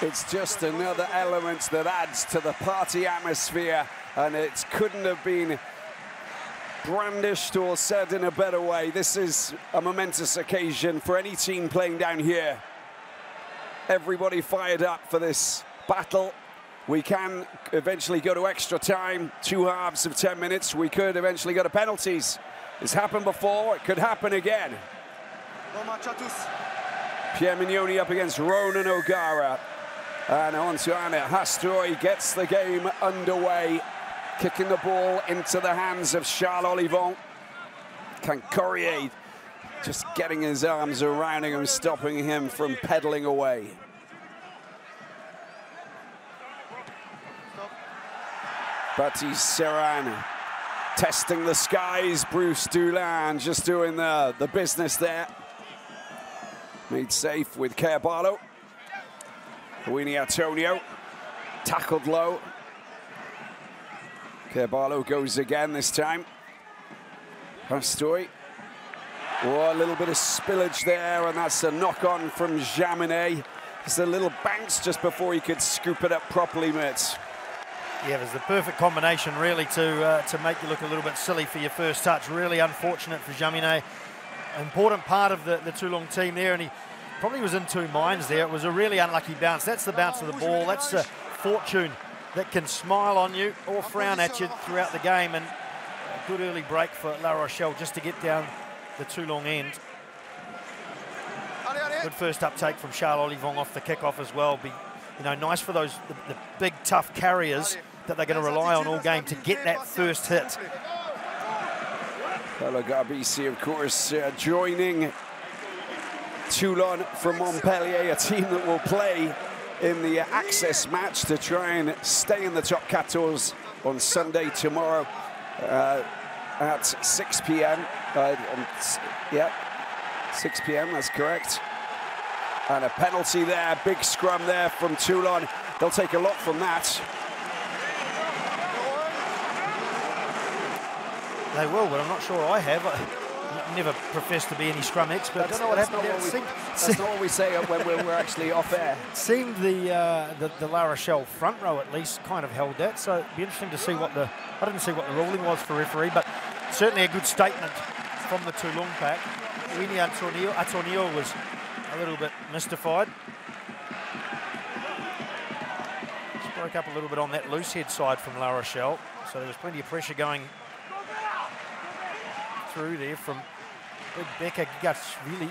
It's just another element that adds to the party atmosphere, and it couldn't have been brandished or said in a better way. This is a momentous occasion for any team playing down here. Everybody fired up for this battle. We can eventually go to extra time, 2 halves of 10 minutes. We could eventually go to penalties. It's happened before, it could happen again. Pierre Mignoni up against Ronan O'Gara. And Antoine Hastroy gets the game underway, kicking the ball into the hands of Charles Olivon. Cancorier just getting his arms around him, stopping him from pedaling away. Baptiste Serran testing the skies. Bruce Dulin just doing the business there. Made safe with Carballo. Winnie Antonio tackled low. Carballo goes again this time. Rastoy. Oh, a little bit of spillage there, and that's a knock-on from Jaminet. Just a little bounce just before he could scoop it up properly, Mitz. Yeah, it was the perfect combination, really, to make you look a little bit silly for your first touch. Really unfortunate for Jaminet. Important part of the Toulon team there, and he probably was in two minds there. It was a really unlucky bounce. That's the bounce of the ball. That's a fortune that can smile on you or frown at you throughout the game, and a good early break for La Rochelle just to get down the Toulon end. Good first uptake from Charles Olivon off the kickoff as well. Be, you know, nice for those the big tough carriers that they're going to rely on all game to get that first hit. Paulo Garbisi, of course, joining Toulon from Montpellier, a team that will play in the access match to try and stay in the top 14 on Sunday tomorrow at 6 p.m. Yeah, 6 p.m., that's correct. And a penalty there, big scrum there from Toulon. They'll take a lot from that. They will, but I'm not sure I have. I never professed to be any scrum expert. I don't know what happened there. That's not what we say when we're actually off air. It seemed the La Rochelle front row at least kind of held that, so it'd be interesting to see what I didn't see what the ruling was for referee, but certainly a good statement from the Toulon pack. Winnie Antonio was a little bit mystified. Just broke up a little bit on that loose head side from La Rochelle, so there was plenty of pressure going through there from Big Becca Gatsvili.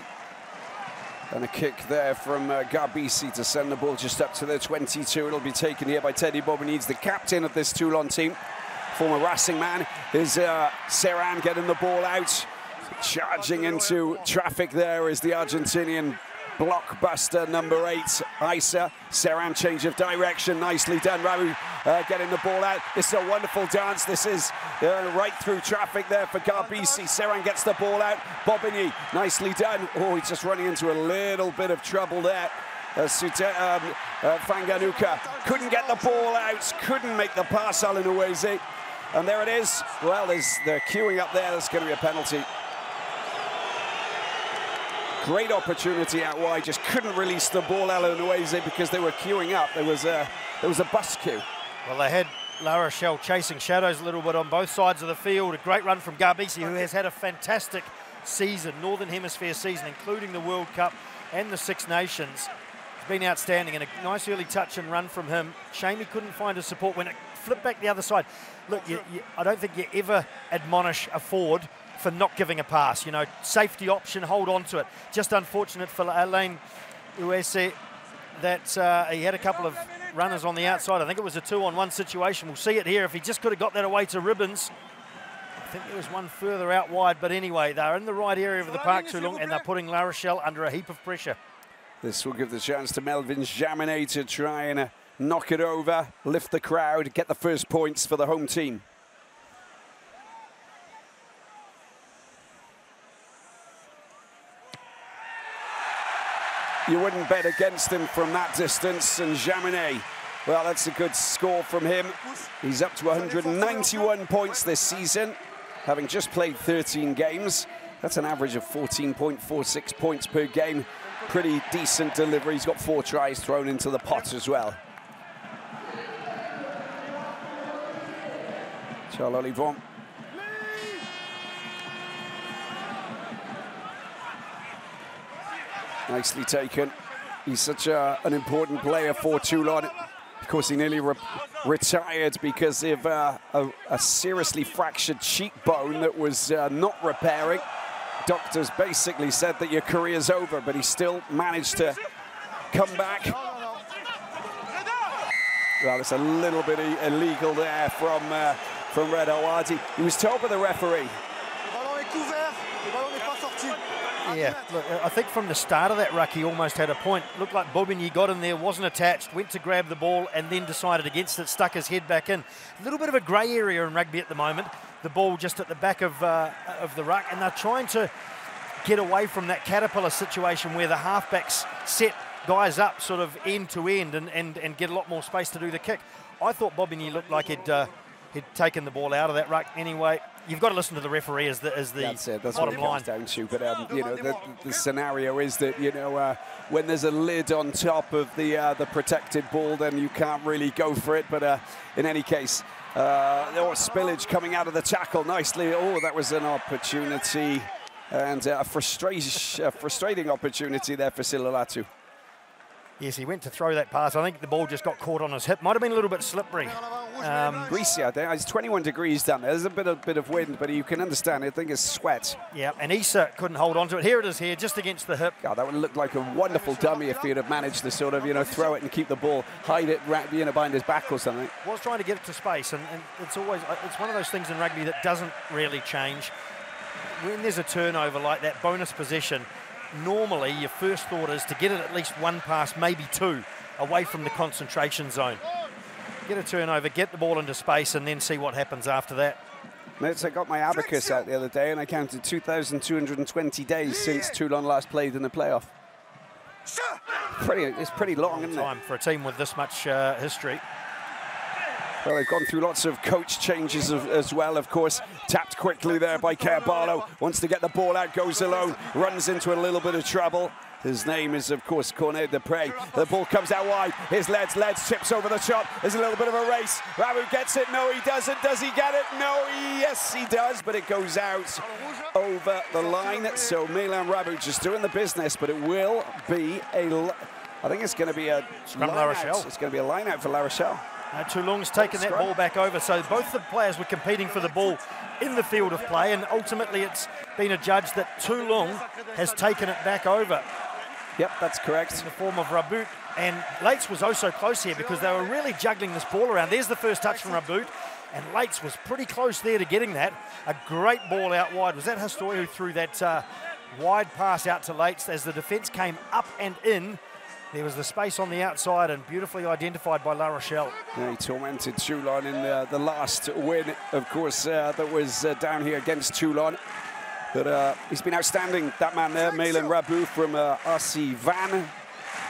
And a kick there from Garbisi to send the ball just up to the 22. It'll be taken here by Teddy Bobinidze, the captain of this Toulon team. Former Racing man is Serran getting the ball out. Charging into traffic there is the Argentinian blockbuster number 8, Isa. Serran, change of direction, nicely done. Raoult getting the ball out. This is a wonderful dance. This is right through traffic there for Garbisi. Serran gets the ball out. Bobigny, nicely done. Oh, he's just running into a little bit of trouble there. Fanganuka couldn't get the ball out, couldn't make the pass, Alan Uweze. And there it is. Well, they're queuing up there. That's going to be a penalty. Great opportunity out wide, just couldn't release the ball, Alan Uweze, because they were queuing up. There was a bus queue. Well, they had La Rochelle chasing shadows a little bit on both sides of the field. A great run from Garbisi, who has had a fantastic season, Northern Hemisphere season, including the World Cup and the Six Nations. It's been outstanding, and a nice early touch and run from him. Shame he couldn't find his support when it flipped back the other side. Look, I don't think you ever admonish a forward for not giving a pass. You know, safety option, hold on to it. Just unfortunate for Alain Uweze that he had a couple of runners on the outside. I think it was a 2-on-1 situation. We'll see it here. If he just could have got that away to Ribbons. I think there was one further out wide, but anyway, they're in the right area of the park too long, and they're putting La Rochelle under a heap of pressure. This will give the chance to Melvin Jaminet to try and knock it over, lift the crowd, get the first points for the home team. You wouldn't bet against him from that distance, and Jaminet, well, that's a good score from him. He's up to 191 points this season, having just played 13 games. That's an average of 14.46 points per game. pretty decent delivery. He's got 4 tries thrown into the pot as well. Charles Olivon. Nicely taken. He's such an important player for Toulon. Of course, he nearly retired because of a seriously fractured cheekbone that was not repairing. Doctors basically said that your career's over, but he still managed to come back. Well, it's a little bit illegal there from Red Awadi. He was told by the referee. Yeah, look, I think from the start of that ruck, he almost had a point. Looked like Bobigny got in there, wasn't attached, went to grab the ball and then decided against it, stuck his head back in. A little bit of a grey area in rugby at the moment. The ball just at the back of the ruck, and they're trying to get away from that caterpillar situation where the halfbacks set guys up sort of end to end and get a lot more space to do the kick. I thought Bobigny looked like he'd taken the ball out of that ruck. Anyway, you've got to listen to the referee as the That's it. That's bottom what it comes down to. But you know, the scenario is that, you know, when there's a lid on top of the protected ball, then you can't really go for it. But in any case, there was spillage coming out of the tackle nicely. Oh, that was an opportunity, and a frustrating opportunity there for Silolatu. Yes, he went to throw that pass. I think the ball just got caught on his hip. Might have been a little bit slippery. Greasy out there. It's 21 degrees down there. There's a bit of wind, but you can understand. I think it's sweat. Yeah, and Issa couldn't hold on to it. Here it is here, just against the hip. God, that would look like a wonderful dummy if he'd have managed to sort of, you know, throw it and keep the ball, hide it, you know, behind his back or something. Was trying to get it to space, and it's always, it's one of those things in rugby that doesn't really change. When there's a turnover like that, bonus possession, normally your first thought is to get it at least 1 pass, maybe 2, away from the concentration zone. Get a turnover, get the ball into space, and then see what happens after that. I got my abacus out the other day, and I counted 2,220 days since Toulon last played in the playoff. It's pretty long, isn't it? Time for a team with this much history. Well, they've gone through lots of coach changes as well, of course. Tapped quickly there by Carballo. Wants to get the ball out, goes alone, runs into a little bit of trouble. His name is, of course, Cornet de Prey. The ball comes out wide. Here's Leds. Leds tips over the top. There's a little bit of a race. Rabu gets it. No, he doesn't. Does he get it? No, yes, he does, but it goes out over the line. So Milan Rabu just doing the business, but it will be I think it's going to be a scrum La Rochelle. It's going to be a line out for La Rochelle. Toulon's taken that ball back over, so both the players were competing for the ball in the field of play, and ultimately it's been adjudged that Toulon has taken it back over. Yep, that's correct. In the form of Rabout, and Lates was also close here because they were really juggling this ball around. There's the first touch from Rabout, and Lates was pretty close there to getting that. A great ball out wide. Was that Hastoy who threw that wide pass out to Lates as the defence came up and in? There was the space on the outside and beautifully identified by La Rochelle. Yeah, he tormented Toulon in the last win, of course, that was down here against Toulon. But he's been outstanding, that man there, Milan Rabu from RC Van.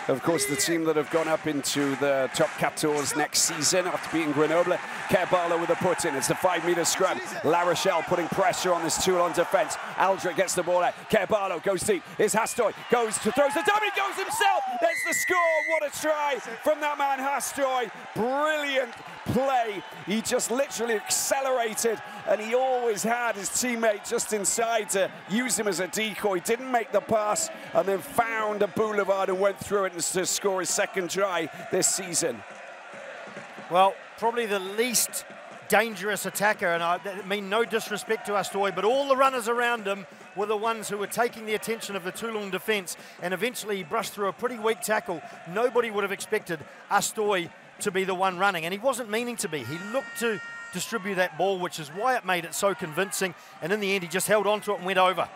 Of course, the team that have gone up into the top 14 next season after beating Grenoble. Carballo with a put in. It's the 5-metre scrum. La Rochelle putting pressure on this Toulon defence. Aldrich gets the ball out. Carballo goes deep. Here's Hastoy. Goes to throws the dummy. Goes himself. There's the score. What a try from that man Hastoy. Brilliant play. He just literally accelerated, and he always had his teammate just inside to use him as a decoy. Didn't make the pass, and then found a boulevard and went through it to score his second try this season. Well, probably the least dangerous attacker, and I mean no disrespect to Hastoy, but all the runners around him were the ones who were taking the attention of the Toulon defence, and eventually he brushed through a pretty weak tackle. Nobody would have expected Hastoy to be the one running, and he wasn't meaning to be. He looked to distribute that ball, which is why it made it so convincing, and in the end he just held on to it and went over.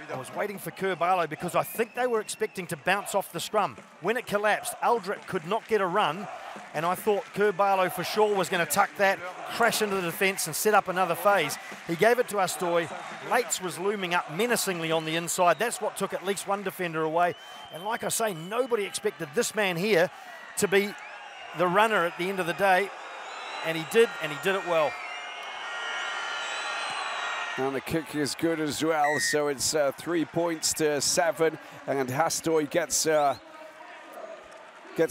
I was waiting for Carballo because I think they were expecting to bounce off the scrum. When it collapsed, Aldrich could not get a run, and I thought Carballo for sure was going to tuck that, crash into the defence and set up another phase. He gave it to Hastoy. Lates was looming up menacingly on the inside. That's what took at least one defender away. And like I say, nobody expected this man here to be the runner at the end of the day, and he did it well. And the kick is good as well, so it's 3 points to 7, and Hastoy gets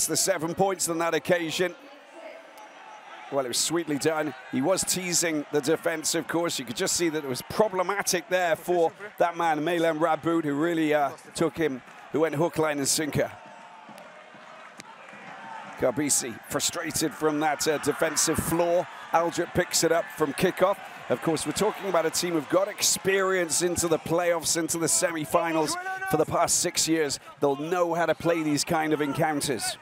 the 7 points on that occasion. Well, it was sweetly done. He was teasing the defence, of course. You could just see that it was problematic there for that man, Mailen Raboud, who really took him, who went hook, line and sinker. Garbisi frustrated from that defensive flaw. Aldrit picks it up from kickoff. Of course, we're talking about a team who've got experience into the playoffs, into the semi-finals for the past 6 years. They'll know how to play these kind of encounters.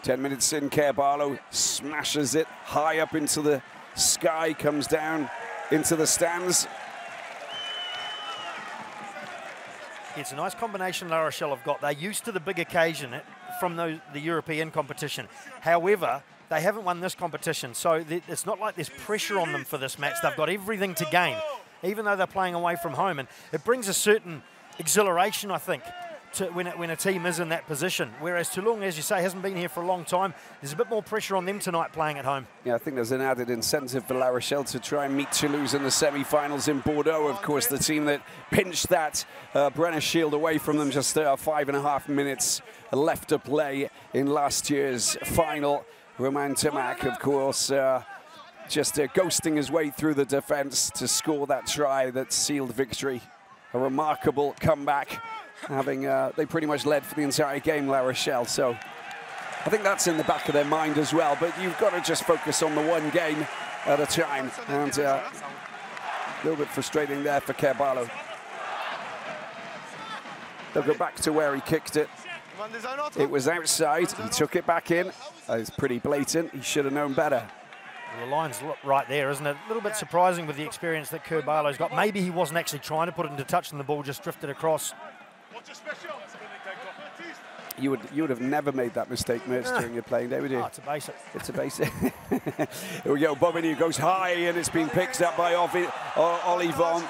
10 minutes in, Carballo smashes it high up into the sky, comes down into the stands. It's a nice combination La Rochelle have got. They're used to the big occasion from the European competition. However, they haven't won this competition, so it's not like there's pressure on them for this match. They've got everything to gain, even though they're playing away from home. And it brings a certain exhilaration, I think, to when a team is in that position. Whereas Toulon, as you say, hasn't been here for a long time. There's a bit more pressure on them tonight playing at home. Yeah, I think there's an added incentive for La Rochelle to try and meet Toulouse in the semi-finals in Bordeaux. Of course, the team that pinched that Brenner Shield away from them, just 5.5 minutes left to play in last year's final. Romain Tamac, of course, just ghosting his way through the defence to score that try that sealed victory. A remarkable comeback, having they pretty much led for the entire game, La Rochelle. So I think that's in the back of their mind as well. But you've got to just focus on the one game at a time. And a little bit frustrating there for Carballo. They'll go back to where he kicked it. It was outside. He took it back in. It's pretty blatant. He should have known better. Well, the line's right there, isn't it? A little bit surprising with the experience that Carballo's got. Maybe he wasn't actually trying to put it into touch and the ball just drifted across. You would have never made that mistake, Mertz, during your playing day, would you? Oh, it's a basic. It's a basic. Here we go. Bobigny goes high, and it's been picked up by Olivon.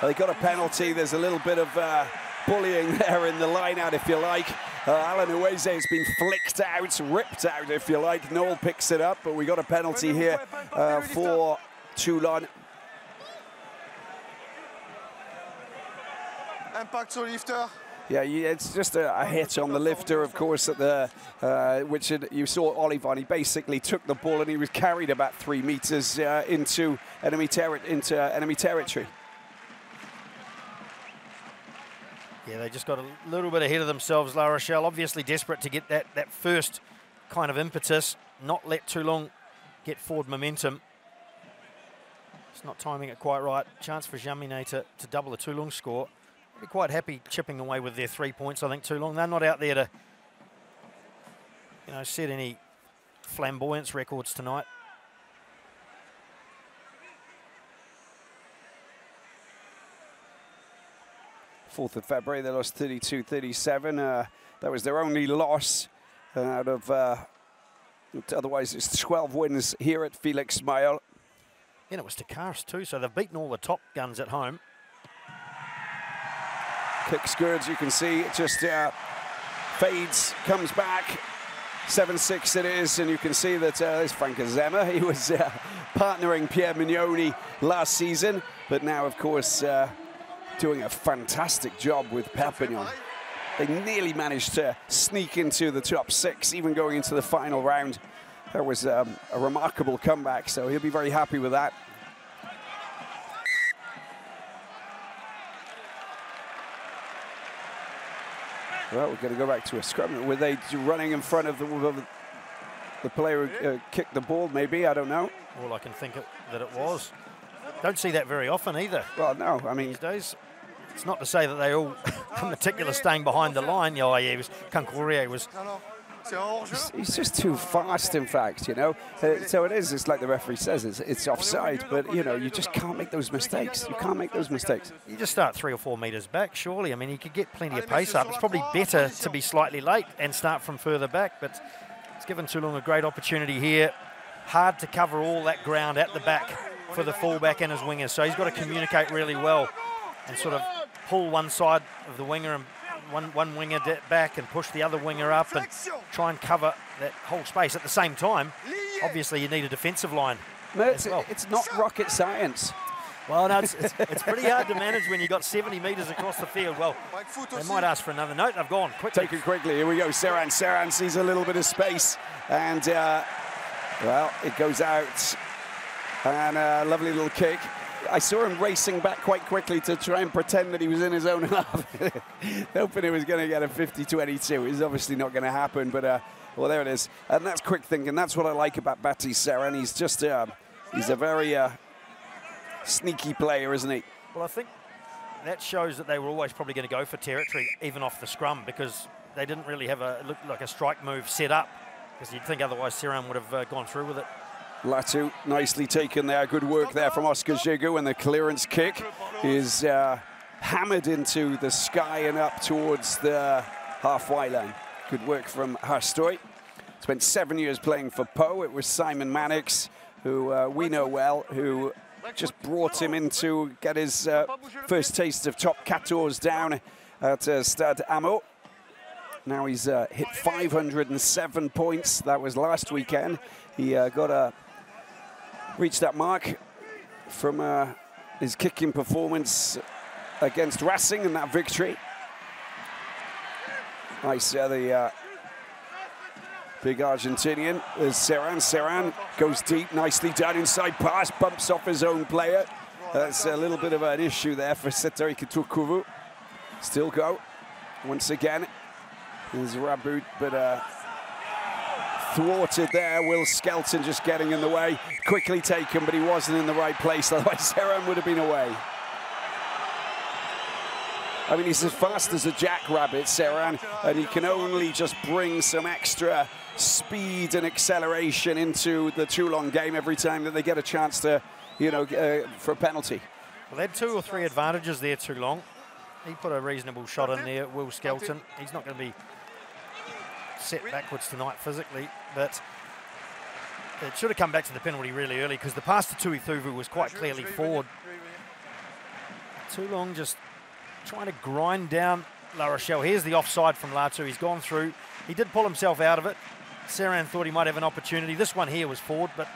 They got a penalty. There's a little bit of bullying there in the line-out, if you like. Alan Uweze has been flicked out, ripped out, if you like. Noel picks it up, but we got a penalty here for Toulon. Impact sur lifter. Yeah, it's just a hit on the lifter, of course, at the you saw Olivon. He basically took the ball and he was carried about 3 meters into enemy territory. Yeah, they just got a little bit ahead of themselves, La Rochelle. Obviously desperate to get that first kind of impetus, not let Toulon get forward momentum. It's not timing it quite right. Chance for Jaminet to double the Toulon score. They're quite happy chipping away with their 3 points, I think, Toulon. They're not out there to, set any flamboyance records tonight. Fourth of February, they lost 32-37. That was their only loss out of, otherwise it's 12 wins here at Felix Mayol. And it was to Cars too, so they've beaten all the top guns at home. Kicks good, you can see, it just fades, comes back. 7-6 it is, and you can see that there's Frank Azema. He was partnering Pierre Mignoni last season, but now, of course, doing a fantastic job with Perpignan. They nearly managed to sneak into the top 6, even going into the final round. That was a remarkable comeback, so he'll be very happy with that. Well, we're going to go back to a scrum. Were they running in front of the player who kicked the ball, maybe? I don't know. All I can think that it was. Don't see that very often either. Well, no, I mean... These days, it's not to say that they all are meticulous staying behind the line. Yeah, it was Cancourier was... He's just too fast, in fact, so it is, it's like the referee says, it's offside, but, you just can't make those mistakes. You can't make those mistakes. You just start 3 or 4 metres back, surely. I mean, you could get plenty of pace up. It's probably better to be slightly late and start from further back, but it's given Toulon a great opportunity here. Hard to cover all that ground at the back for the fullback and his wingers, so he's got to communicate really well and sort of pull one side of the winger and one winger back and push the other winger up and try and cover that whole space. At the same time, obviously you need a defensive line It's not rocket science. Well, no, it's pretty hard to manage when you've got 70 metres across the field. Well, they might ask for another note. They've gone quickly. Take it quickly. Here we go. Serran sees a little bit of space. And, well, it goes out. And a lovely little kick. I saw him racing back quite quickly to try and pretend that he was in his own half. Hoping he was going to get a 50-22. It's obviously not going to happen. But, well, there it is. And that's quick thinking. That's what I like about Baptiste Serran. He's just, he's a very... sneaky player, isn't he? Well, I think that shows that they were always probably going to go for territory, even off the scrum, because they didn't really have looked like a strike move set up, because you'd think otherwise Serran would have gone through with it. Latu, nicely taken there. Good work there from Oscar Giroux, and the clearance kick is hammered into the sky and up towards the halfway line. Good work from Hastoy. Spent 7 years playing for Pau. It was Simon Mannix, who we know well, who just brought him in to get his first taste of top 14 down at Stade Amo. Now he's hit 507 points. That was last weekend. He reached that mark from his kicking performance against Racing in that victory. Nice, the big Argentinian is Serran. Serran goes deep, nicely done, inside pass, bumps off his own player. That's a little bit of an issue there for Setari Kitukuvu. Still go. Once again, there's Rabout, but thwarted there. Will Skelton just getting in the way. Quickly taken, but he wasn't in the right place, otherwise Serran would have been away. I mean, he's as fast as a jackrabbit, Serran, and he can only just bring some extra speed and acceleration into the Toulon game every time that they get a chance to, you know, for a penalty. Well, they had 2 or 3 advantages there, Toulon. He put a reasonable shot in there, Will Skelton. He's not going to be set backwards tonight physically, but it should have come back to the penalty really early, because the pass to Tui Thuvu was quite clearly forward. Toulon just trying to grind down La Rochelle. Here's the offside from Latu. He's gone through. He did pull himself out of it. Serran thought he might have an opportunity. This one here was forward, but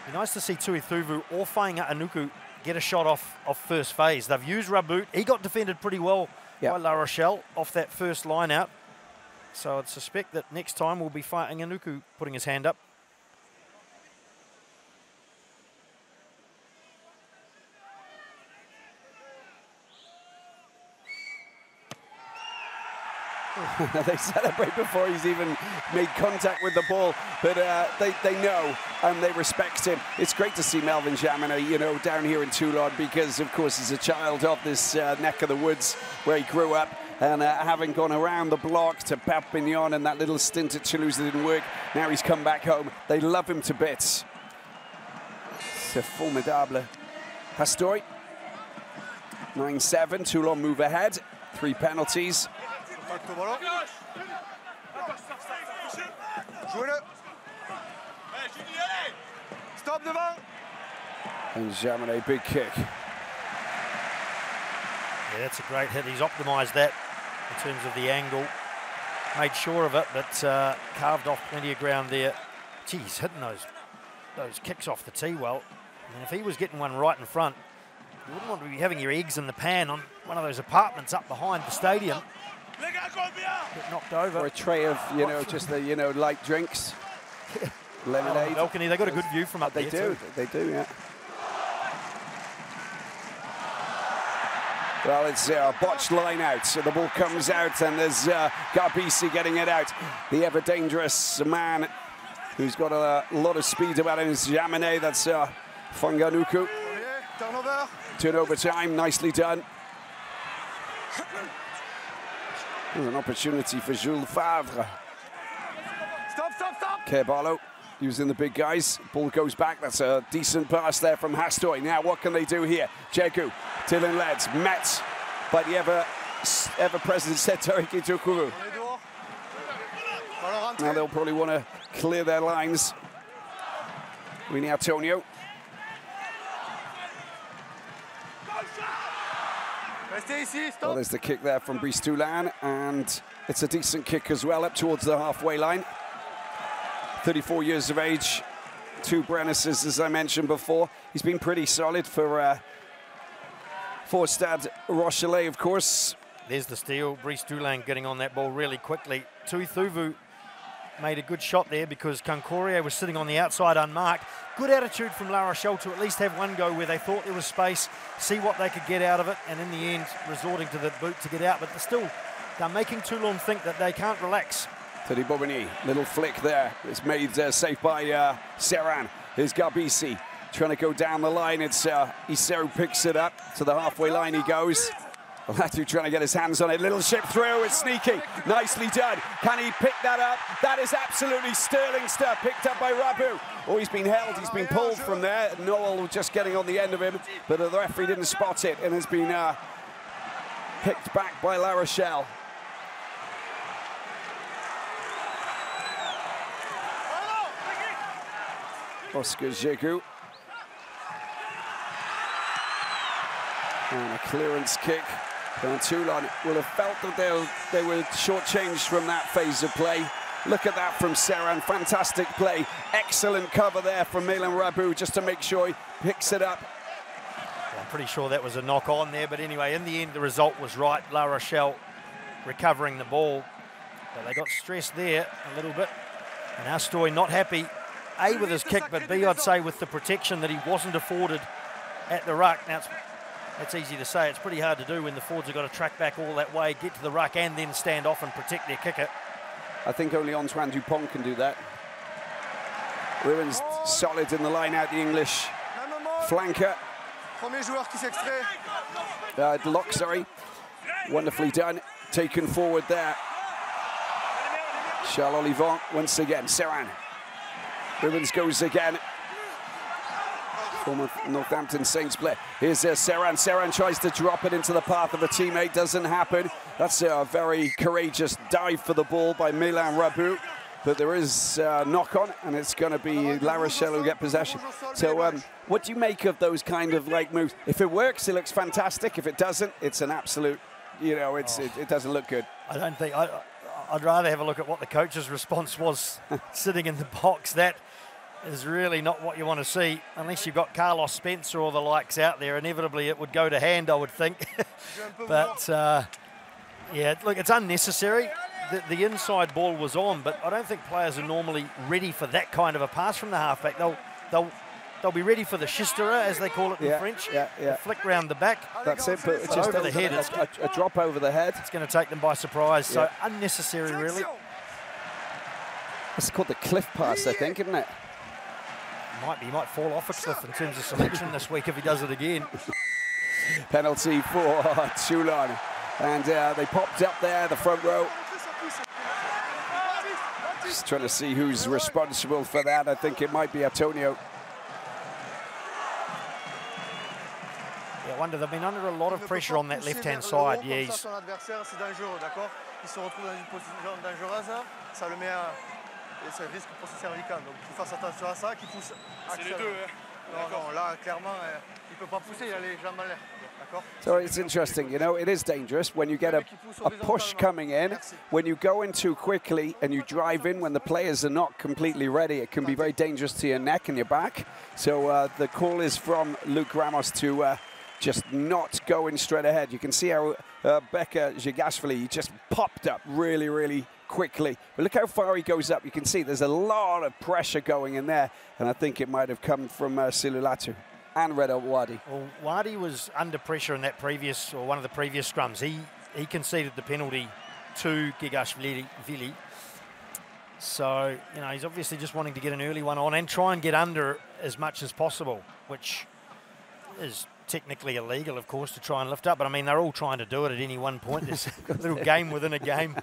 it'd be nice to see Tui Thuvu or Fainga Anuku get a shot off first phase. They've used Rabout. He got defended pretty well by La Rochelle off that first line out. So I'd suspect that next time we'll be fighting Anuku putting his hand up. They celebrate before he's even made contact with the ball, but they know and they respect him. It's great to see Melvin Jaminet, you know, down here in Toulon, because of course he's a child of this neck of the woods where he grew up, and having gone around the block to Perpignan and that little stint at Toulouse that didn't work, now he's come back home. They love him to bits. C'est formidable. Hastoy, 9-7, Toulon move ahead, 3 penalties. And Jaminet, big kick. Yeah, that's a great hit. He's optimised that in terms of the angle. Made sure of it, but carved off plenty of ground there. Geez, hitting those kicks off the tee well. And if he was getting one right in front, you wouldn't want to be having your eggs in the pan on one of those apartments up behind the stadium. Get knocked over. Or a tray of, you know, just the, you know, light drinks. Lemonade. Balcony, they got a good view from up there too. They do, yeah. Well, it's a botched line out, so the ball comes out, and there's Garbisi getting it out. The ever-dangerous man who's got a lot of speed about him is Jaminet. That's Fanganuku. Turnover time, nicely done. There's an opportunity for Jules Favre. Stop. Kerbalo using the big guys. Ball goes back. That's a decent pass there from Hastoy. Now what can they do here? Jegu, Dylan Leds, met by the ever-present Setari Kitukuvu. Now they'll probably want to clear their lines. Winnie Antonio. Well, there's the kick there from Brice Toulon, and it's a decent kick as well up towards the halfway line. 34 years of age, 2 Brennises, as I mentioned before. He's been pretty solid for Stade Rochelais, of course. There's the steal. Brice Toulon getting on that ball really quickly. Tuithuvu made a good shot there because Concourier was sitting on the outside unmarked. Good attitude from La Rochelle to at least have one go where they thought there was space, see what they could get out of it, and in the end, resorting to the boot to get out. But they're making Toulon think that they can't relax. Teddy Bobigny, little flick there. It's made safe by Serran. Here's Garbisi trying to go down the line. It's Isseau picks it up. To the halfway line he goes. Latu trying to get his hands on it. Little chip through. It's sneaky. Nicely done. Can he pick that up? That is absolutely sterling stuff. Picked up by Rabu. Oh, he's been held. He's been pulled from there. Noel just getting on the end of him, but the referee didn't spot it and has been picked back by La Rochelle. Oscar Giroux. And a clearance kick. And Toulon will have felt that they were shortchanged from that phase of play. Look at that from Serran. Fantastic play. Excellent cover there from Milan Rabu just to make sure he picks it up. I'm pretty sure that was a knock on there, but anyway, in the end, the result was right. La Rochelle recovering the ball, but they got stressed there a little bit. And Astoy not happy, A, with his kick, but B, I'd say with the protection that he wasn't afforded at the ruck. Now, it's easy to say. It's pretty hard to do when the forwards have got to track back all that way, get to the ruck, and then stand off and protect their kicker. I think only Antoine Dupont can do that. Ruins solid in the line out, the English flanker. Lock, sorry. Wonderfully done. Taken forward there. Charles Olivant once again. Serran. Ruins goes again. Former Northampton Saints player. Here's Serran. Serran tries to drop it into the path of a teammate. Doesn't happen. That's a very courageous dive for the ball by Milan Rabu. But there is a knock-on, and it's going to be La Rochelle who get possession. So what do you make of those kind of like moves? If it works, it looks fantastic. If it doesn't, it's an absolute, you know, it doesn't look good. I don't think, I'd rather have a look at what the coach's response was sitting in the box. That is really not what you want to see, unless you've got Carlos Spencer or the likes out there. Inevitably, it would go to hand, I would think. But, yeah, look, it's unnecessary. The inside ball was on, but I don't think players are normally ready for that kind of a pass from the halfback. They'll be ready for the schistera, as they call it in French. The flick round the back. That's it, but it's just over the head. A drop over the head. It's going to take them by surprise. So unnecessary, really. It's called the cliff pass, I think, isn't it? He might fall off a cliff in terms of selection this week if he does it again. Penalty for Toulon. And they popped up there, the front row. Just trying to see who's responsible for that. I think it might be Antonio. Yeah, I wonder, they've been under a lot of pressure on that left-hand side. Yeah, he's... C'est risque pour ce cervical, donc il faut faire attention à ça, qui pousse. C'est les deux, hein. Non, là, clairement, il peut pas pousser, il a les jambes en l'air. D'accord? So it's interesting, you know, it is dangerous when you get a push coming in, when you go in too quickly and you drive in when the players are not completely ready, it can be very dangerous to your neck and your back. So the call is from Luc Ramos to just not go in straight ahead. You can see how Becca Jigashvili just popped up really, really quickly. But look how far he goes up. You can see there's a lot of pressure going in there, and I think it might have come from Silulatu and Reda Wadi. Well, Wadi was under pressure in that previous, or one of the previous scrums. He conceded the penalty to Gigashvili. So, you know, he's obviously just wanting to get an early one on and try and get under as much as possible, which is technically illegal, of course, to try and lift up. But, I mean, they're all trying to do it at any one point. There's a little game within a game.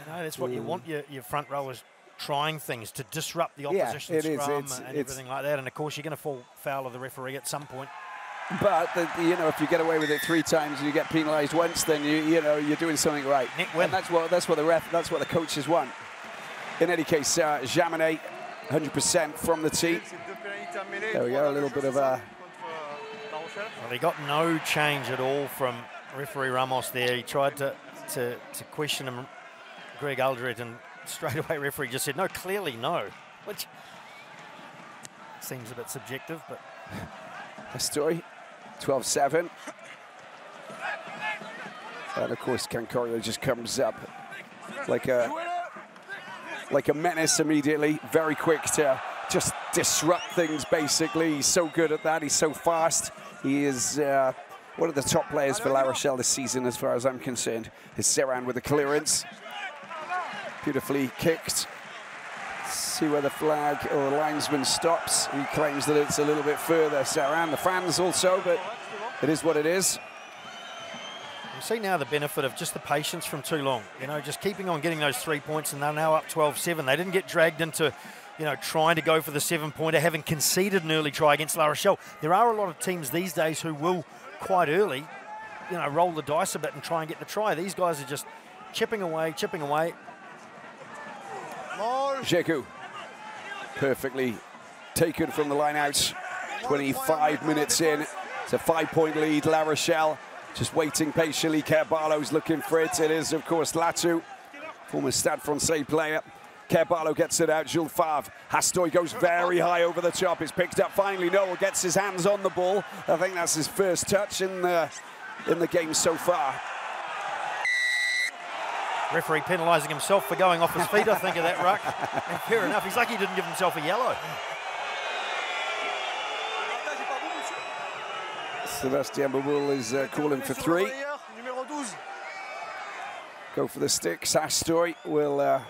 No, that's what you want your front rowers trying things to disrupt the opposition scrum and everything like that. And, of course, you're going to fall foul of the referee at some point. But, you know, if you get away with it 3 times and you get penalised once, then, you know, you're doing something right. And that's what the coaches want. In any case, Jaminet, 100% from the team. There we go, a little bit of a... Well, he got no change at all from referee Ramos there. He tried to question him, Greg Aldred, and straight away referee just said, no, clearly no. Which, seems a bit subjective, but... A story, 12-7. And of course, Cancorio just comes up like a menace immediately. Very quick to just disrupt things, basically. He's so good at that. He's so fast. He is one of the top players for La Rochelle this season, as far as I'm concerned. Is Serran with the clearance. Beautifully kicked. See where the flag or the linesman stops. He claims that it's a little bit further, Serran. The fans also, but it is what it is. You see now the benefit of just the patience from Toulon. You know, just keeping on getting those 3 points, and they're now up 12-7. They didn't get dragged into, you know, trying to go for the 7-pointer, having conceded an early try against La Rochelle. There are a lot of teams these days who will quite early, you know, roll the dice a bit and try and get the try. These guys are just chipping away, chipping away. Jeku, perfectly taken from the line out. 25 minutes in. It's a 5-point lead, La Rochelle. Just waiting patiently. Carballo's looking for it. It is, of course, Latu, former Stade Francais player. Carballo gets it out. Jules Favre. Hastoy goes very high over the top. It's picked up finally. Noel gets his hands on the ball. I think that's his first touch in the game so far. Referee penalising himself for going off his feet, I think, of that ruck. And fair enough. He's lucky he didn't give himself a yellow. Sebastien Baboul is calling for 3. Go for the sticks. Hastoy will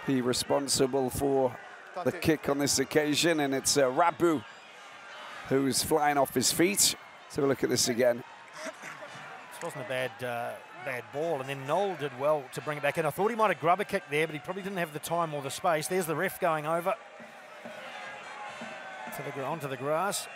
be responsible for the kick on this occasion, and it's Rabu who's flying off his feet. So we'll look at this again. This wasn't a bad ball, and then Noel did well to bring it back in. I thought he might have grub a kick there, but he probably didn't have the time or the space. There's the ref going over onto the grass.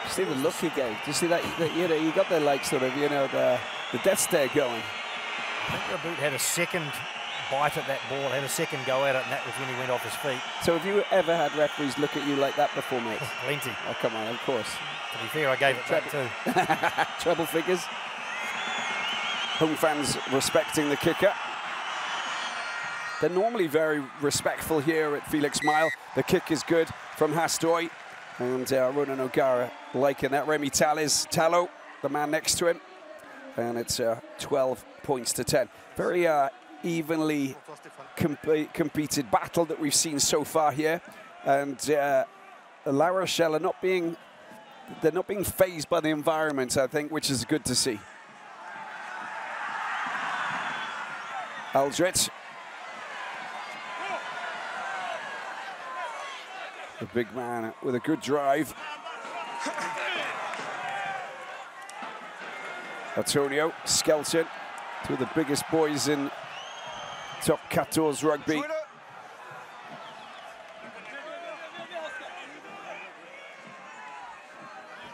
See the look again. Do you see that? You know, you got the like sort of, you know, the death stare going. I think Raboot had a second bite at that ball, had a second go at it, and that was when he went off his feet. So have you ever had referees look at you like that before, mate? Plenty. Oh, come on, of course. To be fair, I gave it back too. Treble figures. Home fans respecting the kicker. They're normally very respectful here at Felix Mile. The kick is good from Hastoy. And Ronan O'Gara liking that. Remy Tallo, the man next to him. And it's 12 points to 10. Very evenly competed battle that we've seen so far here. And La Rochelle are not being fazed by the environment, I think, which is good to see. Aldrich. The big man with a good drive. Antonio Skelton, two of the biggest boys in top 14 rugby.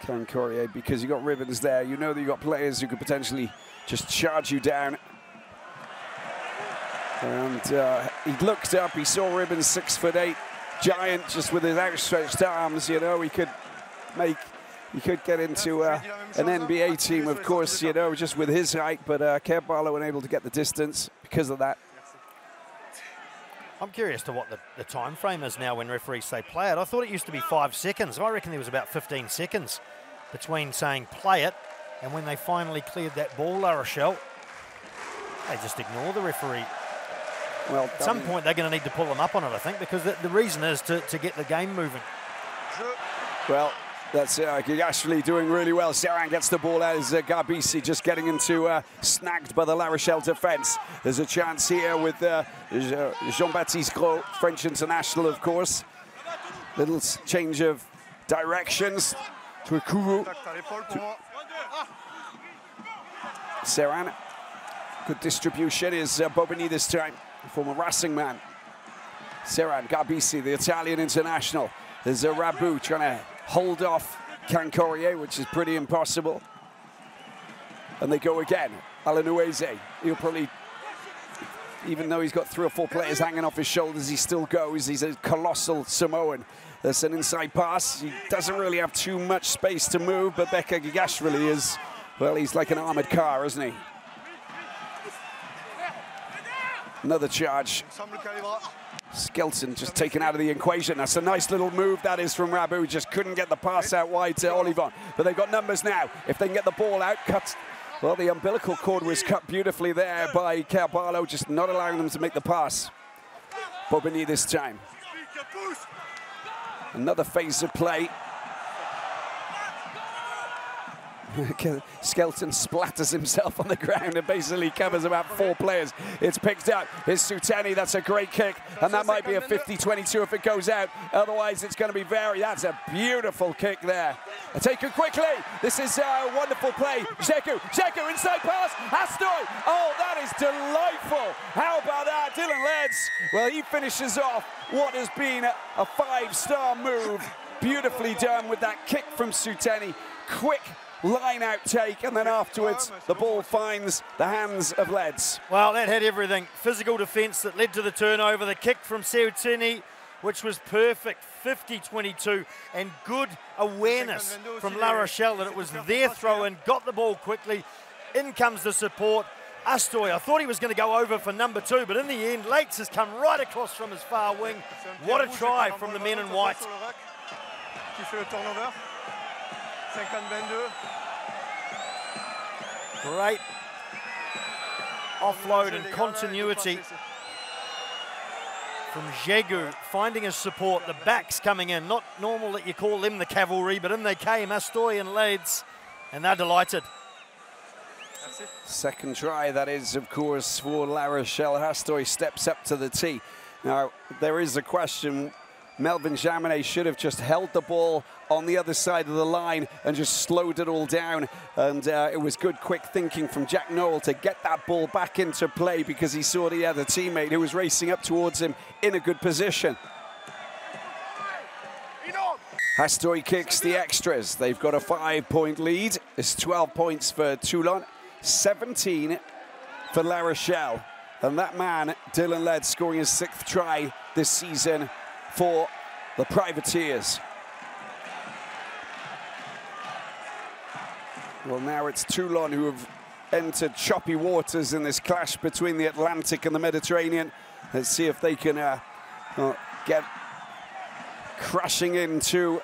Cancorio, because you got ribbons there, you know that you got players who could potentially just charge you down. And he looked up, he saw ribbons, 6'8", giant, just with his outstretched arms. You know, he could get into an NBA team, of course, you know, just with his height, but Carballo unable to get the distance because of that. I'm curious to what the time frame is now when referees say play it. I thought it used to be 5 seconds. I reckon there was about 15 seconds between saying play it and when they finally cleared that ball, La Rochelle. They just ignore the referee. Well, at some point they're going to need to pull them up on it, I think, because the reason is to get the game moving. Well, that's Gigashvili doing really well. Serran gets the ball out as Garbisi just getting into snagged by the La Rochelle defence. There's a chance here with Jean-Baptiste Gros, French international, of course. Little change of directions to Akuru. Serran, good distribution is Bobigny this time, former Racing man. Serran, Garbisi, the Italian international. There's a Rabu trying to hold off Cancorio, which is pretty impossible. And they go again. Alanuese, he'll probably, even though he's got 3 or 4 players hanging off his shoulders, he still goes. He's a colossal Samoan. There's an inside pass. He doesn't really have too much space to move, but Beka Gigashvili is, well, he's like an armored car, isn't he? Another charge. Skelton just taken out of the equation. That's a nice little move that is from Rabu. Just couldn't get the pass out wide to Olivon. But they've got numbers now. If they can get the ball out, cut. Well, the umbilical cord was cut beautifully there by Carvalho, just not allowing them to make the pass. Bobigny this time. Another phase of play. Skelton splatters himself on the ground and basically covers about 4 players. It's picked up. Here's Soutani. That's a great kick. And that might be a 50-22 if it goes out. Otherwise, it's going to be that's a beautiful kick there. Taken quickly. This is a wonderful play. Zeku inside pass. Astoy. Oh, that is delightful. How about that? Dylan Leds. Well, he finishes off what has been a 5-star move. Beautifully done with that kick from Soutani. Quick line out take, and then afterwards the ball finds the hands of Leds. Well, that had everything. Physical defence that led to the turnover, the kick from Seutini, which was perfect, 50-22, and good awareness from La Rochelle that it was their throw and got the ball quickly. In comes the support. Astoy, I thought he was going to go over for number 2, but in the end, Lates has come right across from his far wing. What a try from the men in white. Great offload and continuity from Jegu, finding his support. The backs coming in. Not normal that you call them the cavalry, but in they came, Astoy and Leds, and they're delighted. Second try, that is, of course, for La Rochelle. Astoy steps up to the tee. Now, there is a question. Melvin Jaminet should have just held the ball on the other side of the line and just slowed it all down. And it was good, quick thinking from Jack Noel to get that ball back into play because he saw he had a teammate who was racing up towards him in a good position. Astoy kicks the extras. They've got a 5-point lead. It's 12 points for Toulon, 17 for La Rochelle. And that man, Dylan Led, scoring his 6th try this season for the Privateers. Well, now it's Toulon who have entered choppy waters in this clash between the Atlantic and the Mediterranean. Let's see if they can get crashing into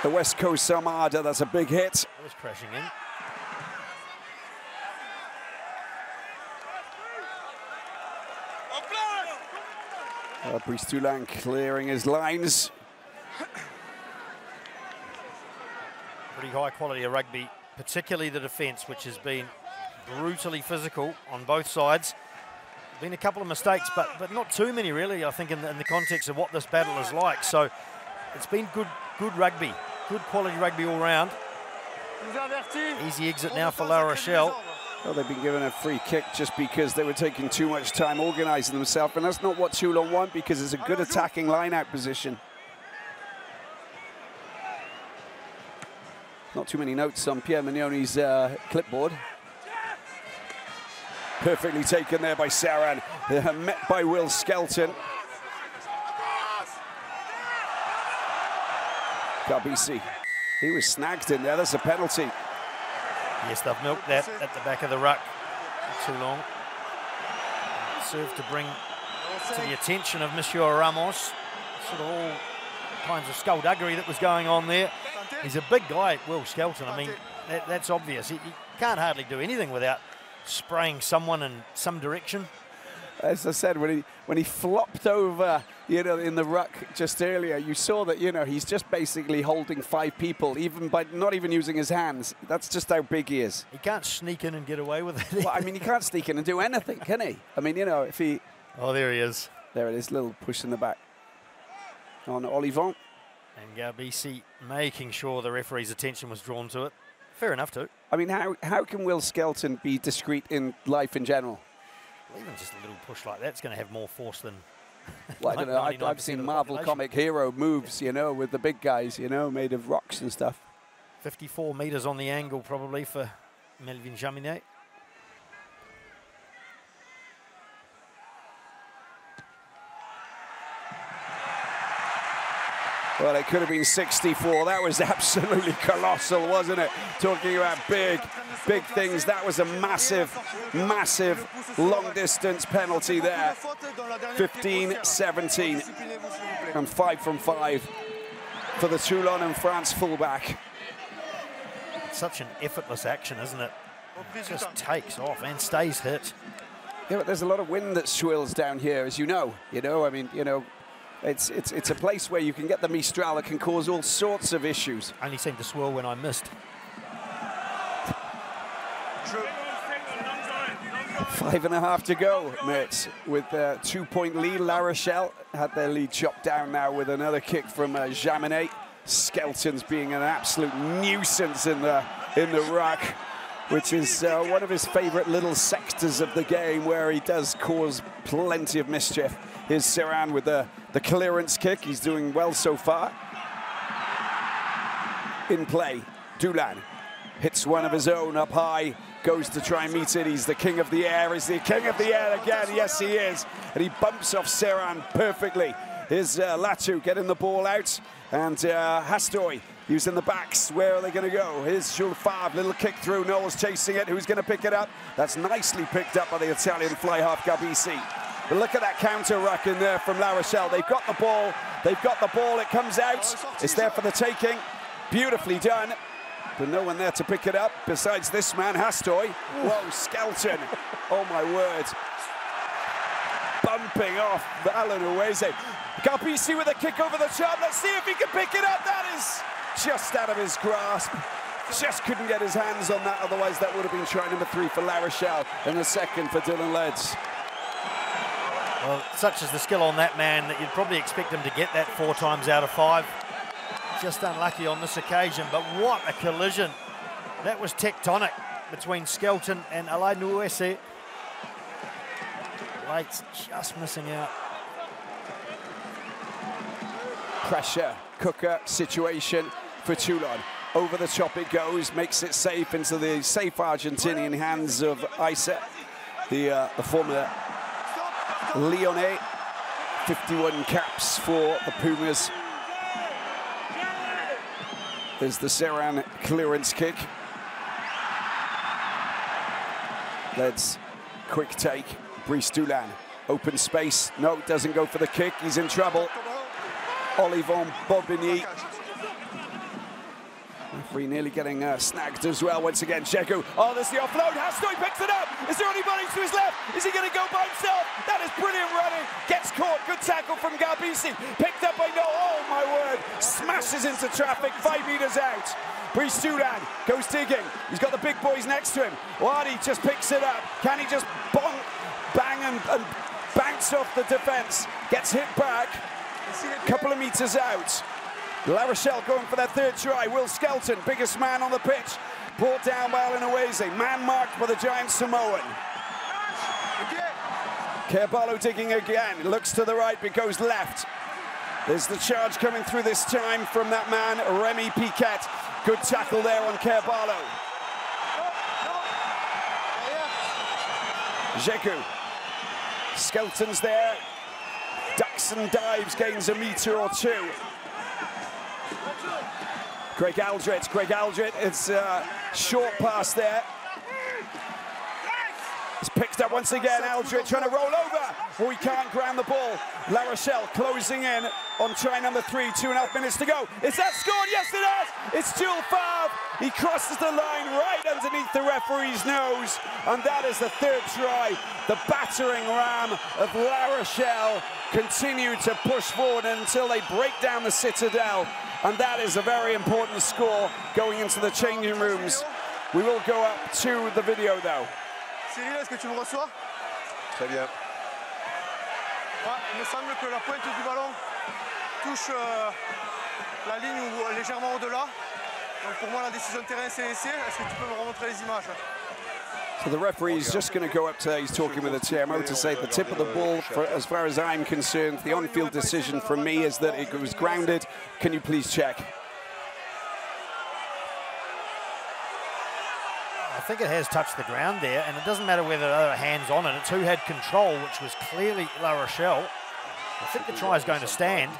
the West Coast Armada. That's a big hit. It was crashing in. Brice Toulon clearing his lines. Pretty high quality of rugby, particularly the defence, which has been brutally physical on both sides. Been a couple of mistakes, but not too many really, I think, in the context of what this battle is like. So it's been good rugby, good quality rugby all round. Easy exit now for La Rochelle. Well, they've been given a free kick just because they were taking too much time organising themselves, and that's not what Toulon want because it's a good attacking line-out position. Not too many notes on Pierre Mignoni's clipboard. Perfectly taken there by Saran, met by Will Skelton. Garbisi, he was snagged in there, that's a penalty. Yes, they've milked that at the back of the ruck too long. Served to bring to the attention of Monsieur Ramos sort of all kinds of skullduggery that was going on there. He's a big guy, Will Skelton. I mean, that's obvious. He can't hardly do anything without spraying someone in some direction. As I said, when he flopped over, in the ruck just earlier, you saw that, he's just basically holding 5 people, even by not even using his hands. That's just how big he is. He can't sneak in and get away with it. Well, I mean, he can't sneak in and do anything, can he? I mean, if he... Oh, there he is. There it is, little push in the back on Olivon. And Garbisi making sure the referee's attention was drawn to it. Fair enough, too. I mean, how can Will Skelton be discreet in life in general? Well, even just a little push like that's going to have more force than... Well, I don't know. I've seen Marvel comic hero moves, with the big guys, made of rocks and stuff. 54 metres on the angle, probably, for Melvin Jaminet. Well, it could have been 64. That was absolutely colossal, wasn't it? Talking about big things. That was a massive long-distance penalty there. 15-17 and 5 from 5 for the Toulon and France fullback. Such an effortless action, isn't it? Just takes off and stays hit. Yeah, but there's a lot of wind that swirls down here, as you know. I mean, it's a place where you can get the Mistral that can cause all sorts of issues. Only seemed to swirl when I missed. 5.5 to go, mates. With a 2-point lead, La Rochelle had their lead chopped down now with another kick from Jaminet. Skelton's being an absolute nuisance in the ruck, which is one of his favourite little sectors of the game where he does cause plenty of mischief. Here's Serran with the clearance kick. He's doing well so far. In play, Toulon hits one of his own up high, goes to try and meet it. He's the king of the air. Is the king of the air again? Yes, he is. And he bumps off Serran perfectly. Here's Latu getting the ball out. And Hastoy using the backs. Where are they going to go? Here's Jules Favre, little kick through. Knowles chasing it. Who's going to pick it up? That's nicely picked up by the Italian fly half Gabisi. But look at that counter ruck in there from La Rochelle. They've got the ball. They've got the ball. It comes out. It's there for the taking. Beautifully done. But no one there to pick it up besides this man, Hastoy. Whoa, Skelton. Oh, my word. Bumping off Alan Uweze. Gabisi with a kick over the top. Let's see if he can pick it up. That is just out of his grasp. Just couldn't get his hands on that. Otherwise, that would have been try number 3 for La Rochelle and the second for Dylan Leds. Well, such is the skill on that man that you'd probably expect him to get that 4 times out of 5. Just unlucky on this occasion, but what a collision. That was tectonic between Skelton and Alain Uweze. Late's just missing out. Pressure cooker situation for Toulon. Over the top it goes, makes it safe into the safe Argentinian hands of Isa, the former Lyonnais. 51 caps for the Pumas. There's the Serran clearance kick. Leds quick take. Brice Toulon, open space. No, doesn't go for the kick. He's in trouble. Olivon Bobigny. Referee nearly getting snagged as well once again. Cheku. Oh, there's the offload. Hastoy picks it up. Is there anybody to his left? Is he going to go by himself? That is brilliant running. Gets caught. Good tackle from Gabisi. Picked up by No. Oh, my word. Smashes into traffic 5 meters out. Brice Toulon goes digging. He's got the big boys next to him. Wadi just picks it up. Can he just bang and banks off the defense? Gets hit back. A couple of meters out. La Rochelle going for their 3rd try. Will Skelton, biggest man on the pitch, brought down by Alan Uweze. Man marked by the giant Samoan. Carballo digging again. Looks to the right, but goes left. There's the charge coming through this time from that man, Remy Piquet. Good tackle there on Carballo. Jeku. Skelton's there. Ducks and dives, gains a meter or 2. Greg Aldred, it's a short pass there. It's picked up once again, Aldred trying to roll over. Oh, he can't ground the ball. La Rochelle closing in on try number 3, 2.5 minutes to go. Is that scored? Yes, it has. It's Jules Favre. He crosses the line right underneath the referee's nose. And that is the 3rd try. The battering ram of La Rochelle continue to push forward until they break down the Citadel. And that is a very important score going into the changing rooms. We will go up to the video though. Cyril, est-ce que tu me reçois? Très bien. Ouais, il me semble que la pointe du ballon touche la ligne ou légèrement au-delà. Donc pour moi la décision de terrain c'est essai. Est-ce que tu peux me remontrer les images? So the referee is just going to go up to, he's talking with the TMO to say the tip of the ball, as far as I'm concerned, the on-field decision from me is that it was grounded. Can you please check? I think it has touched the ground there, and it doesn't matter whether there are hands on it. It's who had control, which was clearly La Rochelle. I think the try is going to stand.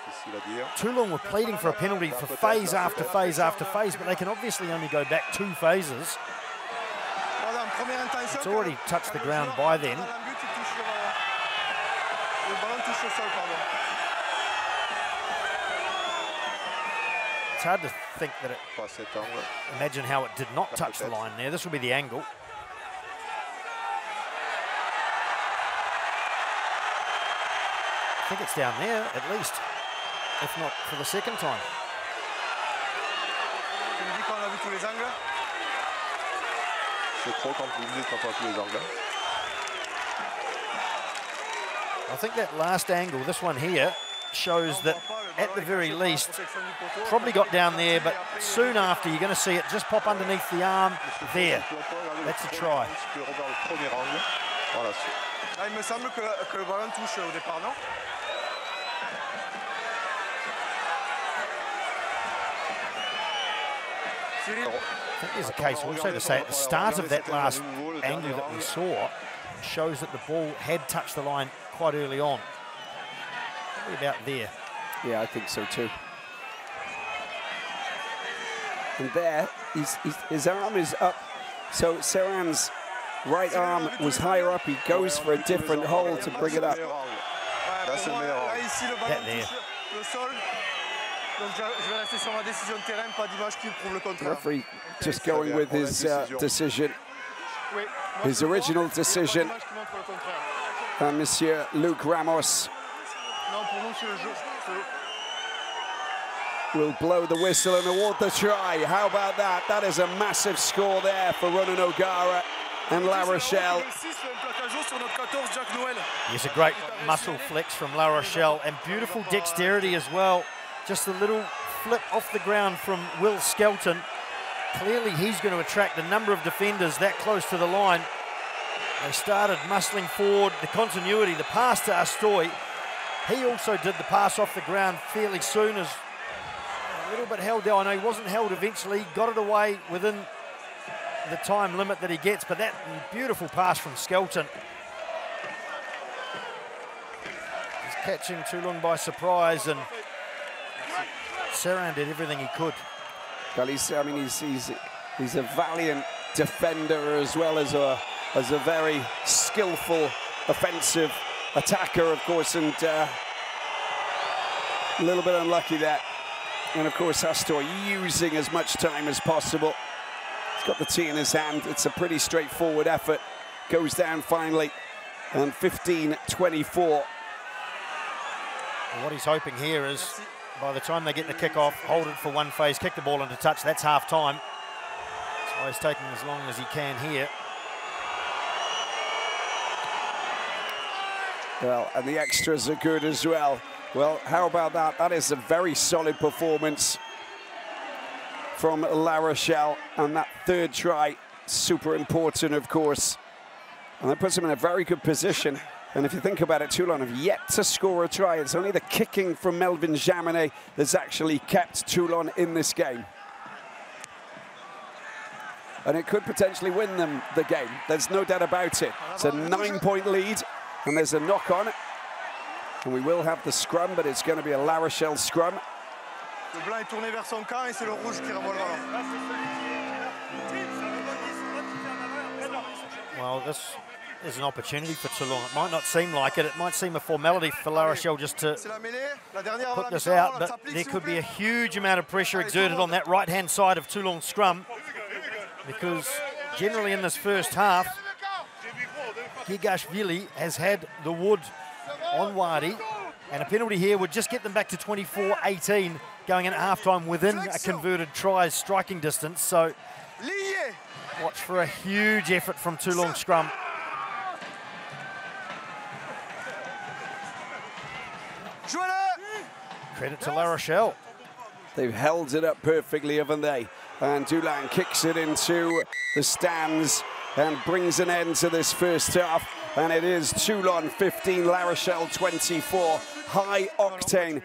Toulon were pleading for a penalty for phase after phase after phase, but they can obviously only go back 2 phases. It's already touched the ground by then. It's hard to think that it... Imagine how it did not touch the line there. This will be the angle. I think it's down there, at least, if not for the second time. I think that last angle, this one here, shows that at the very least, probably got down there, but soon after you're going to see it just pop underneath the arm there. That's a try. Il me semble que le ballon touche au départ, non? I think there's a case also to say at the start of that last angle that we saw shows that the ball had touched the line quite early on. Probably about there. Yeah, I think so too. And there, his arm is up. So Serran's right arm was higher up. He goes for a different hole to bring it up. That there. The referee just going with his decision, his original decision. And Monsieur Luc Ramos will blow the whistle and award the try. How about that? That is a massive score there for Ronan O'Gara and La Rochelle. Yes, a great muscle flex from La Rochelle and beautiful dexterity as well. Just a little flip off the ground from Will Skelton. Clearly he's going to attract a number of defenders that close to the line. They started muscling forward, the continuity, the pass to Astoy. He also did the pass off the ground fairly soon, as a little bit held down. I know he wasn't held eventually, got it away within the time limit that he gets, but that beautiful pass from Skelton. He's catching Toulon by surprise, and Serran did everything he could. Well, he's a valiant defender as well as a very skillful offensive attacker, of course, and a little bit unlucky there. And of course, Astor using as much time as possible. He's got the tee in his hand. It's a pretty straightforward effort. Goes down finally, and 15-24. Well, what he's hoping here is, by the time they get the kick off, hold it for one phase, kick the ball into touch. That's half time. That's why he's taking as long as he can here. Well, and the extras are good as well. Well, how about that? That is a very solid performance from La Rochelle. And that third try, super important, of course. And that puts him in a very good position. And if you think about it, Toulon have yet to score a try. It's only the kicking from Melvin Jaminet that's actually kept Toulon in this game. And it could potentially win them the game. There's no doubt about it. It's a 9-point lead, and there's a knock on. And we will have the scrum, but it's going to be a La Rochelle scrum. Le blanc est tourné vers son camp et c'est le rouge qui renvoie le ballon. Well, this is an opportunity for Toulon. It might not seem like it. It might seem a formality for La Rochelle just to put this out, but there could be a huge amount of pressure exerted on that right-hand side of Toulon's scrum, because generally in this first half, Gigashvili has had the wood on Wadi, and a penalty here would just get them back to 24-18 going into halftime within a converted try striking distance. So watch for a huge effort from Toulon scrum. Credit to La Rochelle. They've held it up perfectly, haven't they? And Toulon kicks it into the stands and brings an end to this first half. And it is Toulon 15, La Rochelle 24. High octane,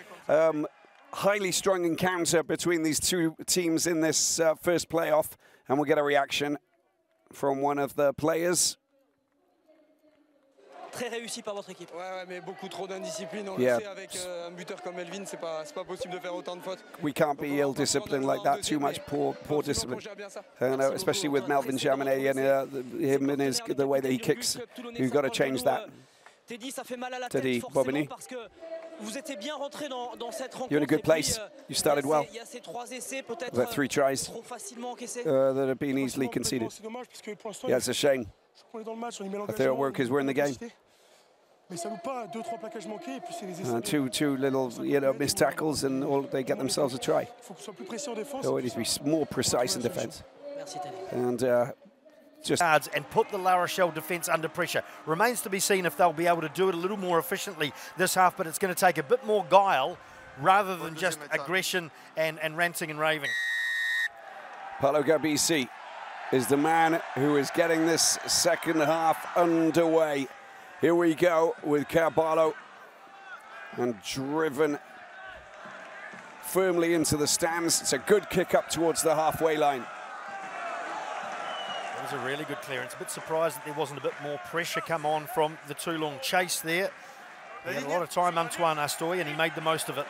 highly strong encounter between these two teams in this first playoff. And we'll get a reaction from one of the players. très réussi par votre équipe. Ouais, mais beaucoup trop d'indiscipline. On le sait, avec un buteur comme Elvin, c'est pas possible de faire autant de fautes. We can't be ill-disciplined like that. Too much poor discipline. Especially with Melvin Jaminet and him and the way that he kicks. You've got to change that. Teddy, ça fait mal à la tête forcément parce que vous étiez bien rentré dans cette rencontre. You're in a good place. You started well. Il y a ces 3 essais peut-être three tries trop facilement encaissés. that have been easily conceded. Yeah, it's a shame. I think our work is we're in the game. Two little, missed tackles and all they get themselves a try. So it needs to be more precise in defence. And and put the La Rochelle defence under pressure. Remains to be seen if they'll be able to do it a little more efficiently this half, but it's going to take a bit more guile rather than just aggression and ranting and raving. Paolo Gabisi is the man who is getting this second half underway. Here we go with Carballo, and driven firmly into the stands. It's a good kick up towards the halfway line. It was a really good clearance. A bit surprised that there wasn't a bit more pressure come on from the Toulon chase there. He had a lot of time, Antoine Astoy, and he made the most of it.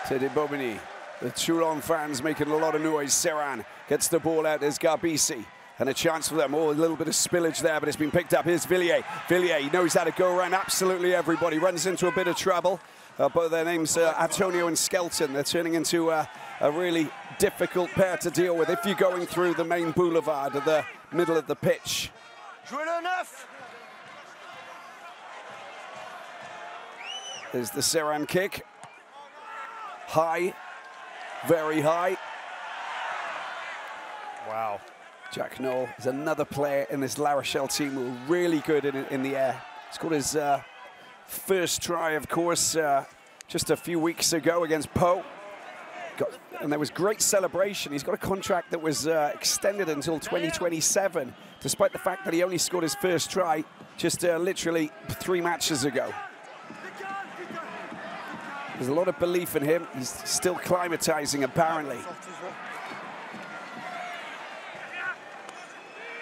Teddy Bobigny. The Toulon fans making a lot of noise. Serran gets the ball out. There's Garbisi. And a chance for them. Oh, a little bit of spillage there, but it's been picked up. Here's Villiers. Villiers, he knows how to go around absolutely everybody. Runs into a bit of trouble. Both their names, Antonio and Skelton. They're turning into a really difficult pair to deal with if you're going through the main boulevard at the middle of the pitch. There's the Serran kick. High, very high. Wow. Jack Knoll is another player in this La Rochelle team who are really good in the air. He's got his first try, of course, just a few weeks ago against Pau. And there was great celebration. He's got a contract that was extended until 2027, despite the fact that he only scored his first try just literally 3 matches ago. There's a lot of belief in him. He's still climatizing, apparently.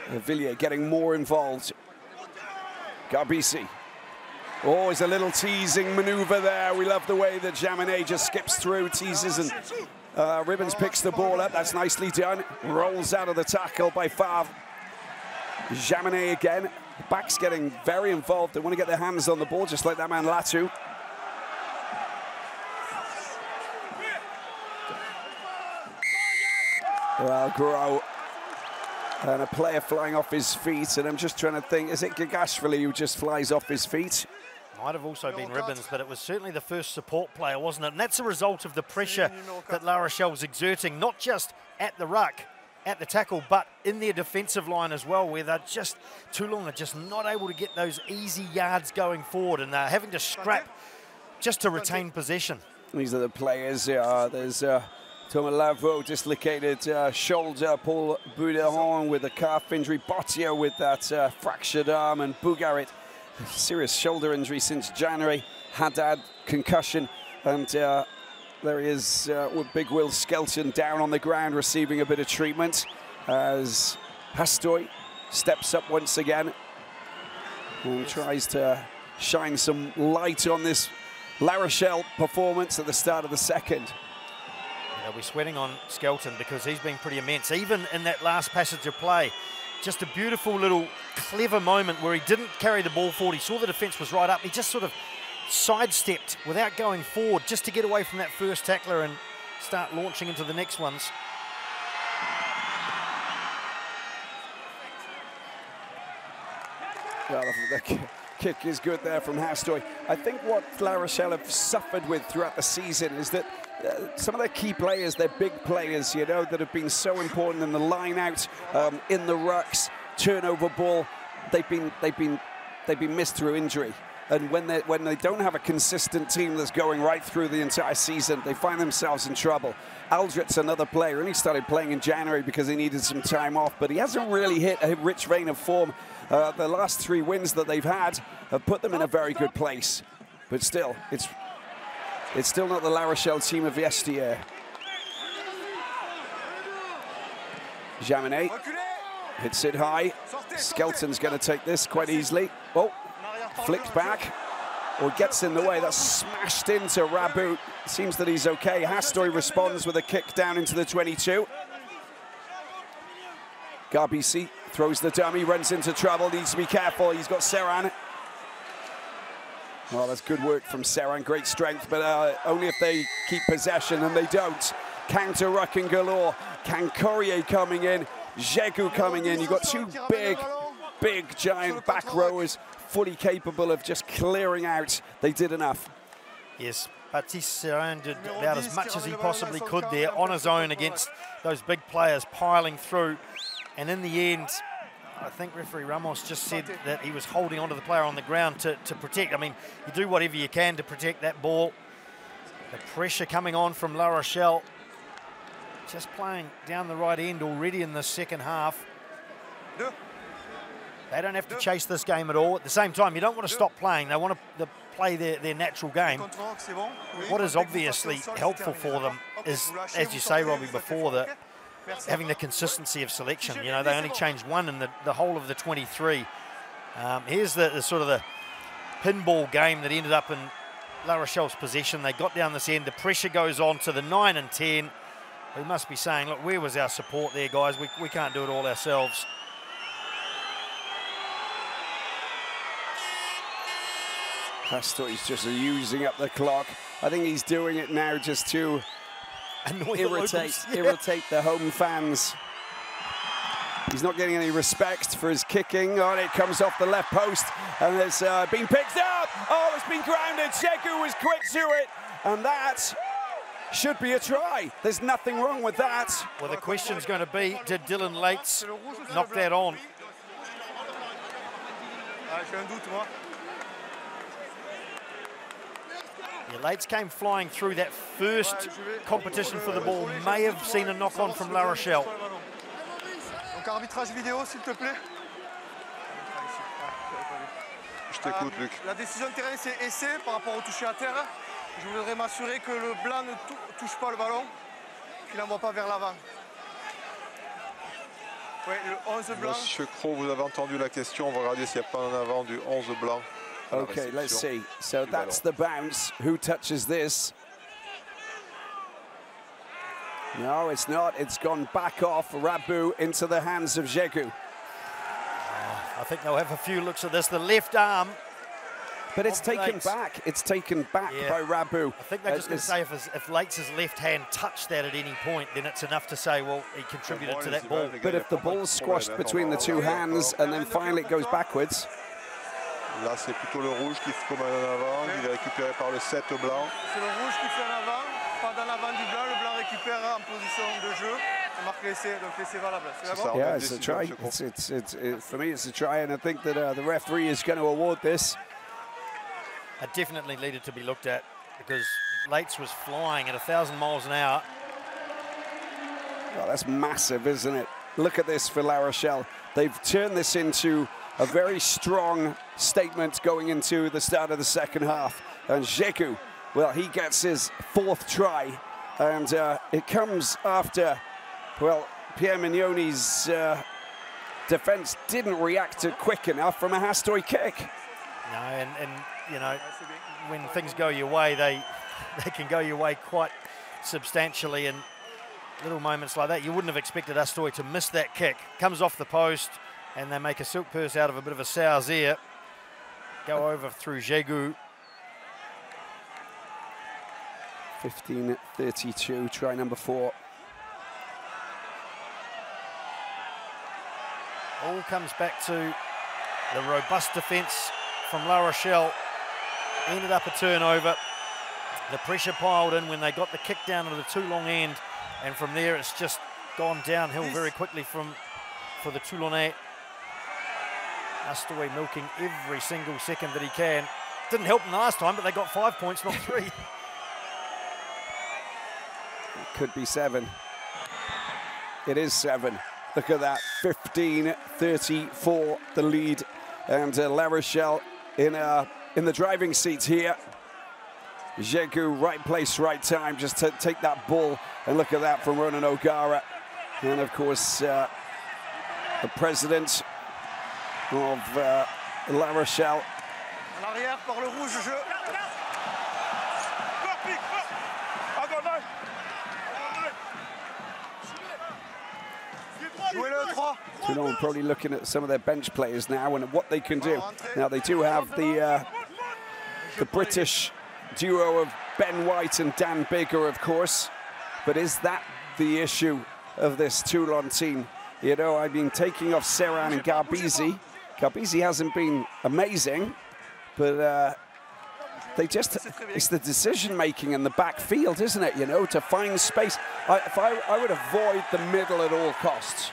Villiers getting more involved. Garbisi. Oh, it's a little teasing maneuver there. We love the way that Jaminet just skips through, teases, and Ribbons picks the ball up. That's nicely done. Rolls out of the tackle by Favre. Jaminet again. The back's getting very involved. They want to get their hands on the ball, just like that man Latu. Well, Grow. And a player flying off his feet, and I'm just trying to think, is it Gagashvili who just flies off his feet? Might have also been Ribbons, but it was certainly the first support player, wasn't it? And that's a result of the pressure that La Rochelle was exerting, not just at the ruck, at the tackle, but in their defensive line as well, where they're just, Toulon are just not able to get those easy yards going forward, and they're having to scrap just to retain possession. These are the players. There's Thomas Lavaux, dislocated shoulder, Paul Bouderon with a calf injury, Bottier with that fractured arm, and Bougarit, serious shoulder injury since January, Haddad, concussion, and there he is with Big Will Skelton down on the ground receiving a bit of treatment as Hastoy steps up once again and tries to shine some light on this La Rochelle performance at the start of the second. They'll be sweating on Skelton because he's been pretty immense, even in that last passage of play. Just a beautiful little clever moment where he didn't carry the ball forward. He saw the defence was right up. He just sort of sidestepped without going forward just to get away from that first tackler and start launching into the next ones. Well, the kick is good there from Hastoy. I think what La Rochelle have suffered with throughout the season is that some of their key players, their big players, you know, that have been so important in the line out, in the rucks, turnover ball, they've been missed through injury. And when they don't have a consistent team that's going right through the entire season, they find themselves in trouble. Aldrit's another player, and he started playing in January because he needed some time off, but he hasn't really hit a rich vein of form. The last 3 wins that they've had have put them in a very good place. But still, it's still not the La Rochelle team of yesteryear. Jaminet hits it high. Skelton's going to take this quite easily. Oh, flicked back. Or gets in the way. That's smashed into Rabu. Seems that he's okay. Hastoy responds with a kick down into the 22. Garbisi throws the dummy, runs into trouble, needs to be careful. He's got Serran. Well, that's good work from Serran, great strength, but only if they keep possession, and they don't. Counter rucking galore. Cancorier coming in, Jegu coming in. You've got two big, giant back rowers, fully capable of just clearing out. They did enough. Yes, Baptiste Serran did about as much as he possibly could there on his own against those big players piling through. And in the end, I think referee Ramos just said that he was holding onto the player on the ground to protect. I mean, you do whatever you can to protect that ball. The pressure coming on from La Rochelle. Just playing down the right end already in the second half. They don't have to chase this game at all. At the same time, you don't want to stop playing. They want to play their natural game. What is obviously helpful for them is, as you say, Robbie, before, having the consistency of selection. You know, they only changed one in the whole of the 23. Here's the sort of the pinball game that ended up in La Rochelle's possession. They got down this end. The pressure goes on to the 9 and 10. We must be saying, look, where was our support there, guys? We can't do it all ourselves. Hastoy's just using up the clock. I think he's doing it now just to irritate the home fans. He's not getting any respect for his kicking. Oh, it comes off the left post, and it's been picked up. Oh, it's been grounded. Jegu was quick to it, and that should be a try. There's nothing wrong with that. Well, the question's going to be, did Dylan Lates knock that on? Yeah, Lates came flying through that first competition for the ball. May have seen a knock on from La Rochelle. Donc arbitrage vidéo, s'il te plaît. Je t'écoute, Luc. La décision de terrain, c'est essai par rapport au toucher à terre. Je voudrais m'assurer que le blanc ne touche pas le ballon, qu'il n'envoie pas vers l'avant. Ouais, le 11 blanc. Monsieur Cros, vous avez entendu la question. On va regarder s'il n'y a pas en avant du 11 blanc. Okay, let's see. So that's the bounce. Who touches this? No, it's not. It's gone back off Rabu into the hands of Jegu. I think they'll have a few looks at this. The left arm. But it's taken back. It's taken back by Rabu. I think they're just going to say if Lates' left hand touched that at any point, then it's enough to say, well, he contributed to that ball. But if the ball's squashed between the two hands and then finally it goes backwards. Là, c'est plutôt le rouge qui fait comme en avant. Il est récupéré par le 7 blanc. C'est le rouge qui fait en avant, pas dans l'avant du blanc. Le blanc récupère en position de jeu et marque l'essai. Donc l'essai valable. C'est bon? Yeah, it's a try. For me, it's a try, and I think that the referee is going to award this. It definitely needed to be looked at because Lates was flying at 1,000 miles an hour. Well, that's massive, isn't it? Look at this for La Rochelle. They've turned this into a very strong statement going into the start of the second half. And Jegu, well, he gets his 4th try. And it comes after, well, Pierre Mignoni's defense didn't react quick enough from a Hastoy kick. No, and you know, when things go your way, they can go your way quite substantially. And little moments like that, you wouldn't have expected Hastoy to miss that kick. Comes off the post, and they make a silk purse out of a bit of a sow's ear. Go over through Jegu. 15-32, try number 4. All comes back to the robust defence from La Rochelle. Ended up a turnover. The pressure piled in when they got the kick down to the Toulon end, and from there it's just gone downhill very quickly for the Toulonnais. Hastoy milking every single second that he can. Didn't help them last time, but they got 5 points, not 3. It could be 7. It is 7. Look at that, 15-34, the lead. And La Rochelle in the driving seat here. Jegu, right place, right time, just to take that ball. And look at that from Ronan O'Gara. And of course, the president of La Rochelle. En arrière par le rouge, jeu. Toulon probably looking at some of their bench players now and what they can do. Now they do have the British duo of Ben White and Dan Bigger, of course. But is that the issue of this Toulon team? You know, I've been taking off Serran and Garbizi. Garbizi hasn't been amazing, but they just, it's the decision-making in the backfield, isn't it? You know, to find space. I would avoid the middle at all costs.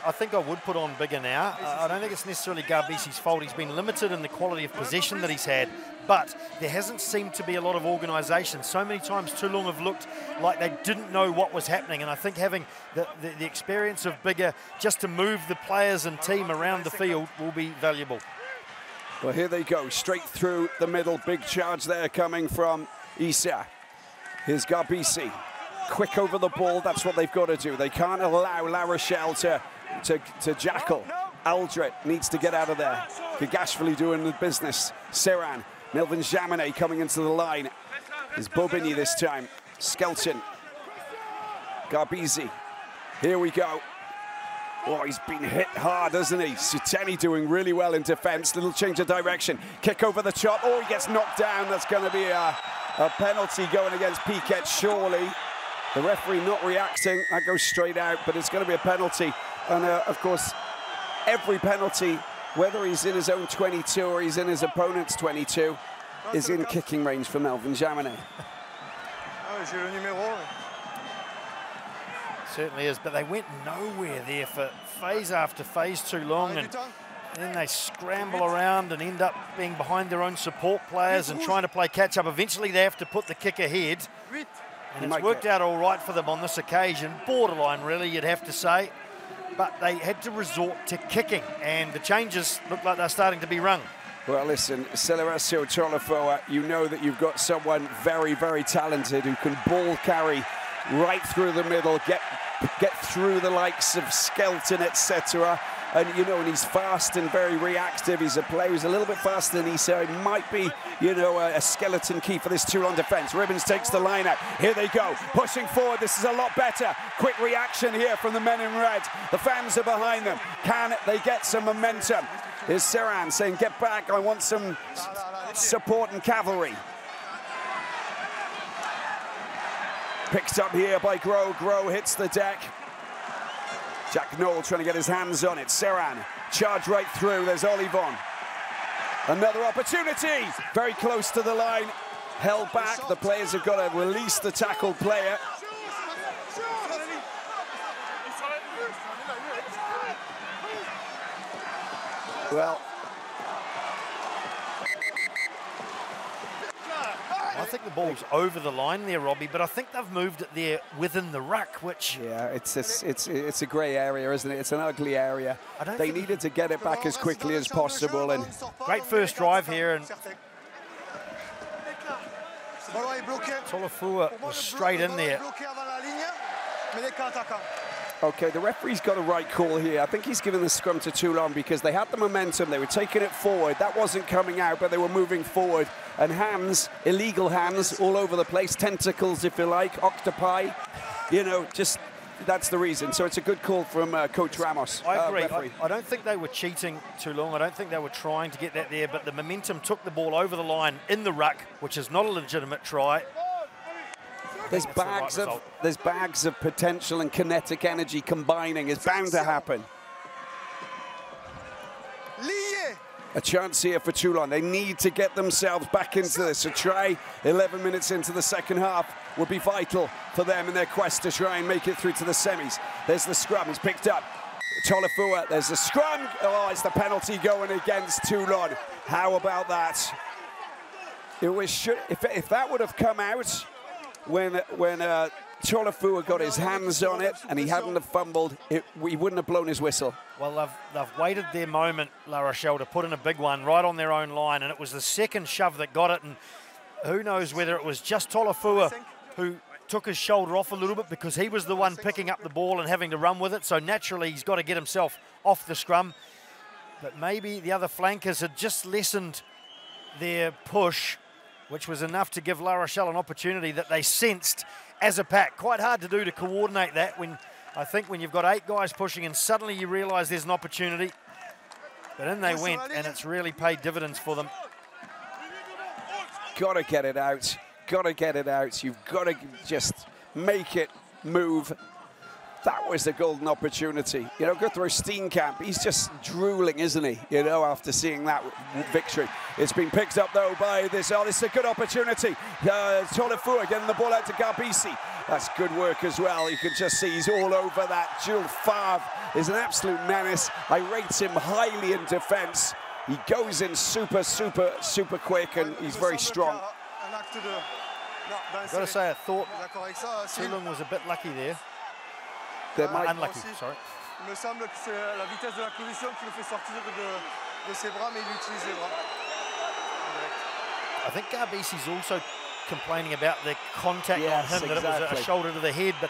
I think I would put on Bigger now. I don't think it's necessarily Garbizi's fault. He's been limited in the quality of possession that he's had, but there hasn't seemed to be a lot of organisation. So many times Toulon have looked like they didn't know what was happening, and I think having the experience of Bigger just to move the players and team around the field will be valuable. Well, here they go, straight through the middle. Big charge there coming from Issa. Here's Garbizi. Quick over the ball, that's what they've got to do. They can't allow La Rochelle to jackal. Aldret needs to get out of there. Gagashvili doing the business. Serran, Melvin Jaminet coming into the line. It's Bobigny this time. Skelton. Garbizi. Here we go. Oh, he's been hit hard, hasn't he? Suteni doing really well in defense. Little change of direction. Kick over the top. Oh, he gets knocked down. That's going to be a penalty going against Piquet, surely. The referee not reacting. That goes straight out, but it's going to be a penalty. And, of course, every penalty, whether he's in his own 22 or he's in his opponent's 22, is in kicking range for Melvin Jaminet. Certainly is, but they went nowhere there for phase after phase too long, and then they scramble around and end up being behind their own support players and trying to play catch-up. Eventually they have to put the kick ahead, and it's worked out all right for them on this occasion. Borderline, really, you'd have to say. But they had to resort to kicking, and the changes look like they're starting to be rung. Well, listen, Celeracio Tolafoa, you know that you've got someone very, very talented who can ball carry right through the middle, get through the likes of Skelton, etc. And, you know, and he's fast and very reactive. He's a player who's a little bit faster than Issa. He might be, you know, a skeleton key for this Toulon defence. Ribbons takes the line out. Here they go, pushing forward. This is a lot better. Quick reaction here from the men in red. The fans are behind them. Can they get some momentum? Here's Serran saying, get back. I want some support and cavalry. Picked up here by Groh. Groh hits the deck. Jack Knoll trying to get his hands on it. Serran, charge right through. There's Olivon. Another opportunity. Very close to the line. Held back. The players have got to release the tackled player. Well, I think the ball's over the line there, Robbie, but I think they've moved it there within the ruck, which... Yeah, it's a grey area, isn't it? It's an ugly area. They needed to get it back as quickly as possible. And great first drive here, and Tolofua was straight in there. Okay, the referee's got a right call here. I think he's given the scrum to Toulon because they had the momentum. They were taking it forward. That wasn't coming out, but they were moving forward. And hands, illegal hands all over the place, tentacles, if you like, octopi. You know, just that's the reason. So it's a good call from Coach Ramos. I agree. I don't think they were cheating Toulon. I don't think they were trying to get that there, but the momentum took the ball over the line in the ruck, which is not a legitimate try. There's bags of potential and kinetic energy combining. It's bound to happen. A chance here for Toulon. They need to get themselves back into this. A try 11 minutes into the second half would be vital for them in their quest to try and make it through to the semis. There's the scrum. He's picked up. Tolofua, there's the scrum. Oh, it's the penalty going against Toulon. How about that? It was if that would have come out when Tolofua got his hands on it and he hadn't have fumbled, he wouldn't have blown his whistle. Well, they've waited their moment, La Rochelle, to put in a big one right on their own line, and it was the second shove that got it, and who knows whether it was just Tolofua who took his shoulder off a little bit because he was the one picking up the ball and having to run with it. So naturally, he's got to get himself off the scrum. But maybe the other flankers had just lessened their push, which was enough to give La Rochelle an opportunity that they sensed as a pack. Quite hard to do to coordinate that when I think when you've got 8 guys pushing and suddenly you realise there's an opportunity. But in they went, and it's really paid dividends for them. Got to get it out. Got to get it out. You've got to just make it move. That was a golden opportunity. You know, Guthrie Steenkamp, he's just drooling, isn't he? You know, after seeing that victory. It's been picked up, though, by this. Oh, this is a good opportunity. Tolefua getting the ball out to Garbisi. That's good work as well. You can just see he's all over that. Jules Favre is an absolute menace. I rate him highly in defence. He goes in super quick, and he's very strong. I've got to say, I thought Toulon was a bit lucky there. Unlucky, sorry. Il me semble que c'est la vitesse de la collision qui le fait sortir de ses bras, mais il utilise les bras. I think Garbisi's also complaining about the contact on him, that it was a shoulder to the head, but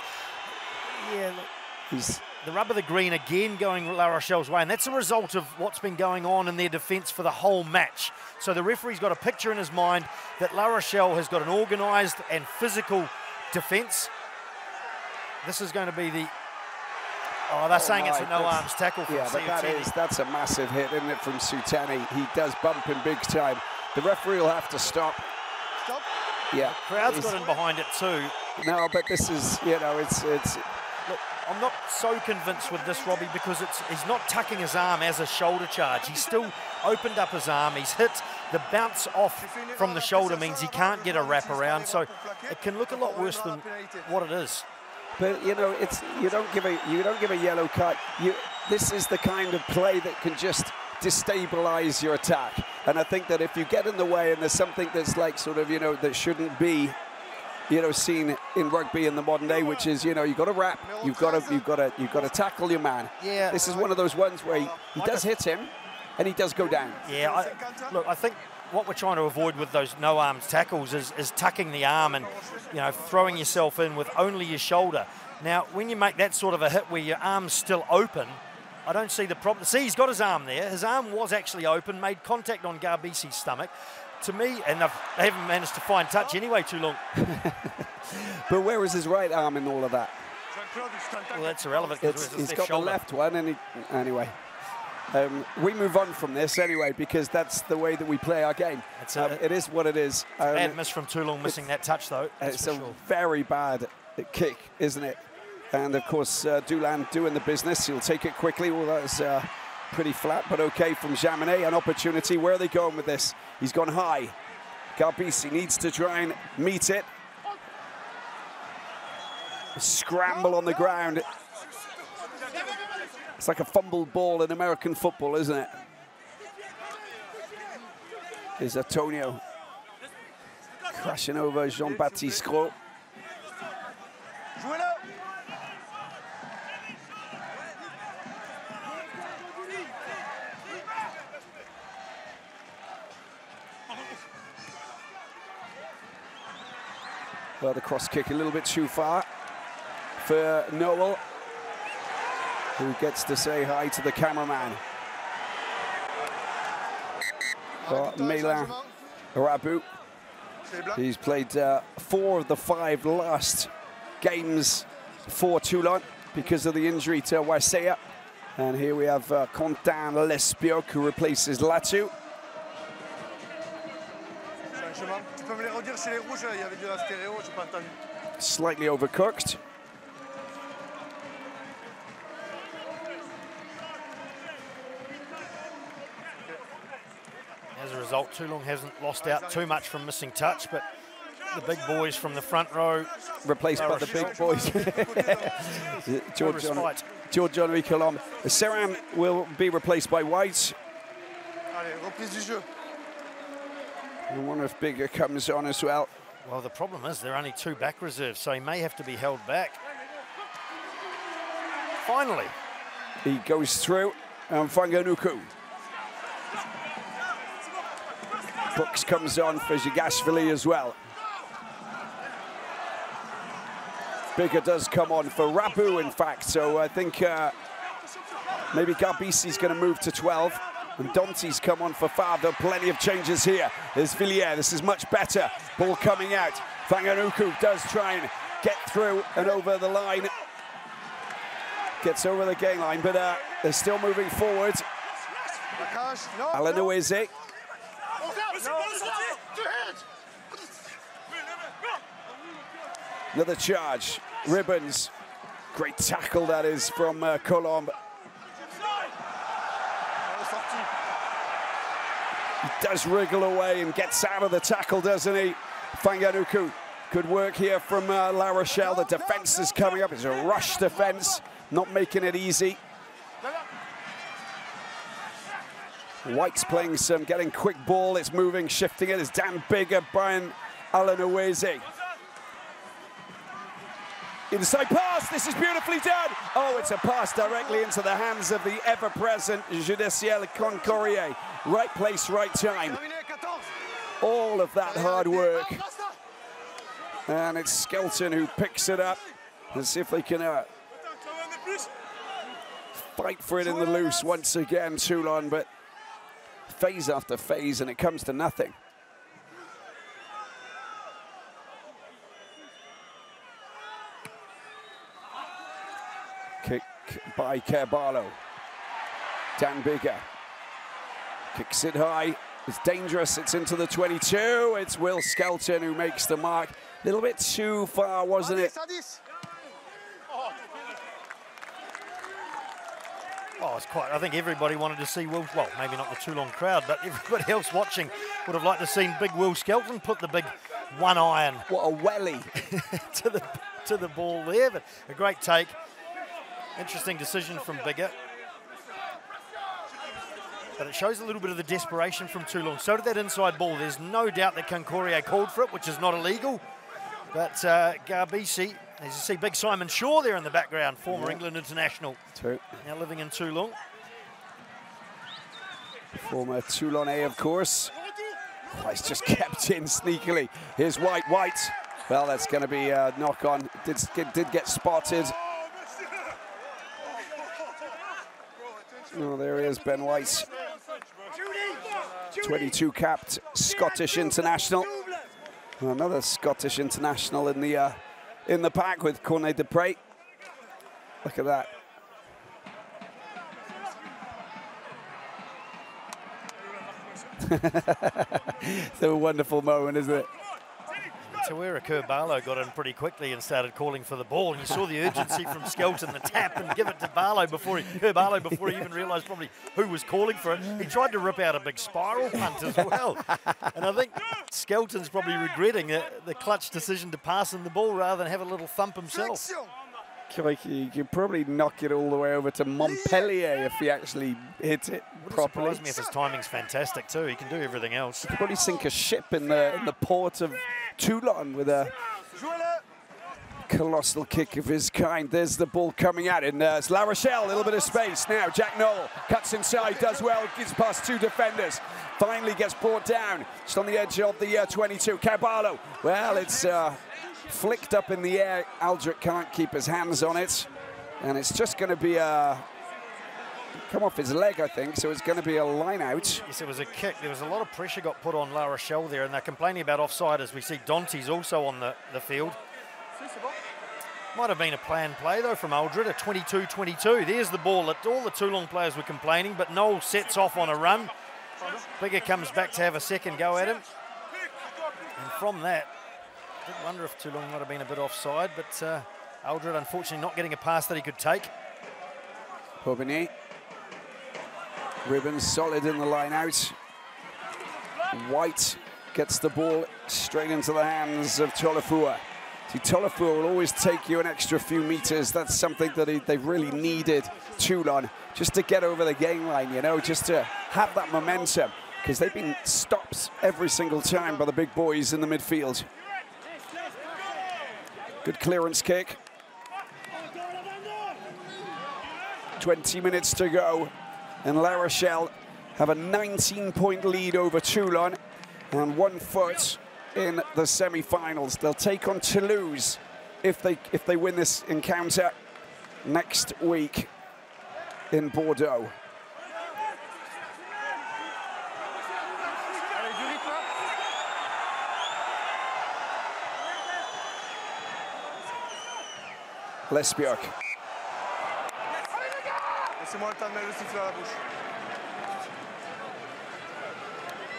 yeah, look, he's the rub of the green again going La Rochelle's way, and that's a result of what's been going on in their defence for the whole match. So the referee's got a picture in his mind that La Rochelle has got an organised and physical defence. This is going to be the... Oh, they're saying it's a no-arms tackle from that's a massive hit, isn't it, from Sutani? He does bump him big time. The referee will have to stop. Stop. Yeah. The crowd's got in behind it too. No, but this is, you know, it's... Look, I'm not so convinced with this, Robbie, because he's not tucking his arm as a shoulder charge. He's still opened up his arm. He's hit. The bounce off from the shoulder means he can't get a wrap around. So it can look a lot worse than what it is. But you know, it's you don't give a yellow card. This is the kind of play that can just destabilize your attack. And I think that if you get in the way and there's something that's like sort of, you know, that shouldn't be, you know, seen in rugby in the modern day, which is, you know, you've got to wrap, you've got to tackle your man. Yeah. This is one of those ones where he does hit him, and he does go down. Yeah. Look, I think what we're trying to avoid with those no-arms tackles is tucking the arm and, you know, throwing yourself in with only your shoulder. Now, when you make that sort of a hit where your arm's still open, I don't see the problem. See, he's got his arm there. His arm was actually open, made contact on Garbisi's stomach. To me, and they haven't managed to find touch anyway too long. But where was his right arm in all of that? Well, that's irrelevant. He's got the left one, and anyway. We move on from this anyway, because that's the way that we play our game. It is what it is. Bad miss from Toulon missing that touch, though. It's a very bad kick, isn't it? And, of course, Toulon doing the business. He'll take it quickly. Well, that was pretty flat, but okay from Jaminet. An opportunity. Where are they going with this? He's gone high. Garbisi needs to try and meet it. A scramble on the ground. It's like a fumbled ball in American football, isn't it? Here's Antonio crashing over Jean-Baptiste Gros. Well, the cross kick a little bit too far for Noel, who gets to say hi to the cameraman. Mélin Rabu. He's played 4 of the 5 last games for Toulon because of the injury to Wasea. And here we have Quentin Lespioc, who replaces Latu. Slightly overcooked. As a result, Toulon hasn't lost out too much from missing touch, but the big boys from the front row replaced by the big boys. George-Henri Colombe. Serran will be replaced by White. I wonder if Bigger comes on as well. Well, the problem is there are only 2 back reserves, so he may have to be held back. Finally. He goes through, and Fanganuku. Brooks comes on for Zigashvili as well. Bigger does come on for Rabu, in fact. So I think maybe Garbisi's going to move to 12. And Dante's come on for 5. There are plenty of changes here. There's Villiers. This is much better. Ball coming out. Fanganuku does try and get through and over the line. Gets over the game line, but they're still moving forward. Alanoeze. Another charge. Ribbons. Great tackle that is from Colombe. He does wriggle away and gets out of the tackle, doesn't he? Fanganuku. Good work here from La Rochelle. The defense is coming up. It's a rush defense, not making it easy. White's playing some, getting quick ball. It's moving, shifting it. It's Dan Bigger, Brian Alanoeze. Inside pass, this is beautifully done. Oh, it's a pass directly into the hands of the ever-present Judiciel Concorrier. Right place, right time. All of that hard work. And it's Skelton who picks it up. Let's see if they can fight for it in the loose once again, Toulon, but phase after phase, and it comes to nothing. Kick by Carballo. Dan Bigger kicks it high. It's dangerous. It's into the 22. It's Will Skelton who makes the mark. A little bit too far, wasn't it? Oh, it's quite. I think everybody wanted to see Will. Well, maybe not the Toulon crowd, but everybody else watching would have liked to see big Will Skelton put the big one iron. What a welly to the ball there, but a great take. Interesting decision from Bigger. But it shows a little bit of the desperation from Toulon. So did that inside ball. There's no doubt that Concorrier called for it, which is not illegal. But Garbisi, as you see, big Simon Shaw there in the background, former England international. True. Now living in Toulon. Former Toulonnais, of course. Oh, he's just kept in sneakily. Here's White. Well, that's going to be a knock-on. Did get spotted. Oh, there he is, Ben White. 22 capped Scottish international. Another Scottish international in the pack with Cornet de Prey. Look at that. It's a wonderful moment, isn't it? Tawera Carballo got in pretty quickly and started calling for the ball, and you saw the urgency from Skelton, the tap, and give it to Carballo before he even realised probably who was calling for it. He tried to rip out a big spiral punt as well. And I think Skelton's probably regretting the clutch decision to pass him the ball rather than have a little thump himself. You could probably knock it all the way over to Montpellier if he actually hits it properly. Wouldn't surprise me if his timing's fantastic too. He can do everything else. He could probably sink a ship in the port of Toulon with a colossal kick of his kind. There's the ball coming out, and it's La Rochelle, a little bit of space. Now Jack Noel cuts inside, does well, gets past 2 defenders. Finally gets brought down, just on the edge of the 22. Carballo, well, it's flicked up in the air. Aldrich can't keep his hands on it, and it's just going to be a come off his leg, I think, so it's going to be a line out. Yes, it was a kick. There was a lot of pressure got put on La Rochelle there, and they're complaining about offside as we see Dante's also on the field. Might have been a planned play, though, from Aldred, a 22-22. There's the ball that all the Toulon players were complaining, but Noel sets off on a run. Bigger comes back to have a second go at him. And from that, I did wonder if Toulon might have been a bit offside, but Aldred, unfortunately, not getting a pass that he could take. Aubigny. Ribbons solid in the line out. White gets the ball straight into the hands of Tolofua. See, Tolofua will always take you an extra few meters. That's something that they've really needed, Toulon, just to get over the game line, you know, just to have that momentum, because they've been stopped every single time by the big boys in the midfield. Good clearance kick. 20 minutes to go, and La Rochelle have a 19-point lead over Toulon and 1 foot in the semi-finals. They'll take on Toulouse if they win this encounter next week in Bordeaux. Lesbjörk. Laissez-moi le temps de mettre le sifflet à la bouche.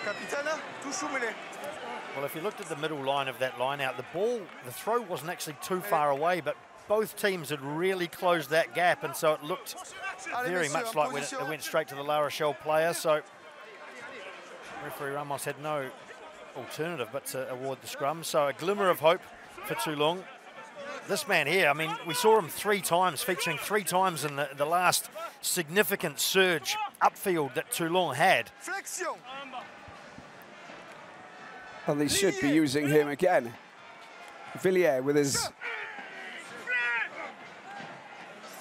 Capitaine, touche ou mêlée? Well, if you looked at the middle line of that line out, the throw wasn't actually too far away, but both teams had really closed that gap, and so it looked very much like it went straight to the La Rochelle player. So referee Ramos had no alternative but to award the scrum. So a glimmer of hope for Toulon. This man here, I mean, we saw him 3 times, featuring 3 times in the last significant surge upfield that Toulon had. And they should be using him again. Villiers with his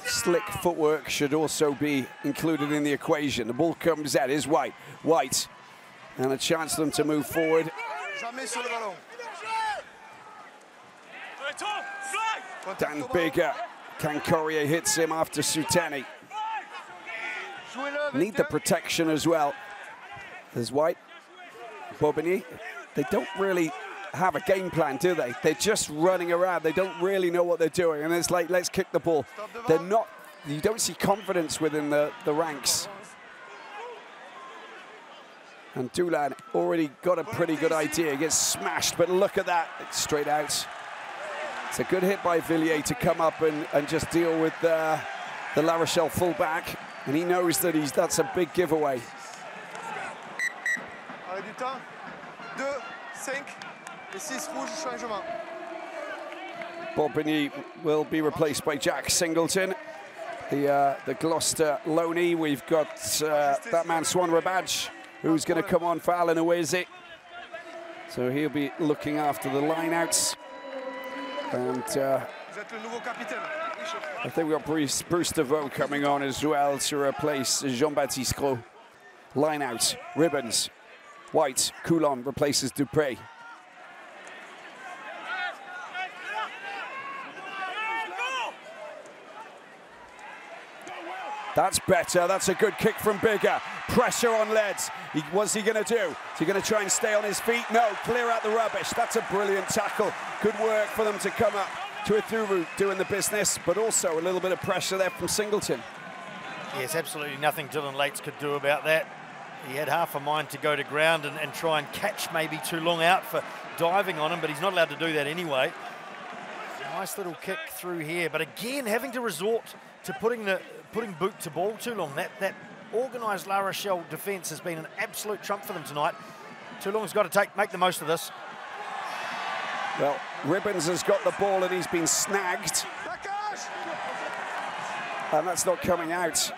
slick footwork should also be included in the equation. The ball comes out, is White. White, and a chance for them to move forward. Dan Bigger, Cancorier hits him after Soutani. Need the protection as well. There's White, Bobigny. They don't really have a game plan, do they? They're just running around. They don't really know what they're doing. And it's like, let's kick the ball. They're not, you don't see confidence within the ranks. And Toulon already got a pretty good idea. He gets smashed, but look at that, it's straight out. It's a good hit by Villiers to come up and just deal with the La Rochelle fullback. And he knows that that's a big giveaway. Bobigny will be replaced by Jack Singleton, the Gloucester loanee. We've got that man Swan Rabadge, who's going to come on for Alan Owezi. So he'll be looking after the lineouts. And I think we've got Bruce DeVoe coming on as well to replace Jean-Baptiste Gros. Lineout, Ribbons, White, Coulon replaces Dupré. That's better, that's a good kick from Bigger. Pressure on Leds. What's he going to do? Is he going to try and stay on his feet? No, clear out the rubbish. That's a brilliant tackle. Good work for them to come up to Ithuru doing the business, but also a little bit of pressure there from Singleton. Yes, absolutely nothing Dylan Lates could do about that. He had half a mind to go to ground and try and catch maybe Toulon out for diving on him, but he's not allowed to do that anyway. Nice little kick through here, but again, having to resort to putting boot to ball Toulon. That organised La Rochelle defence has been an absolute trump for them tonight. Toulon's got to make the most of this. Well, Ribbons has got the ball and he's been snagged. And that's not coming out.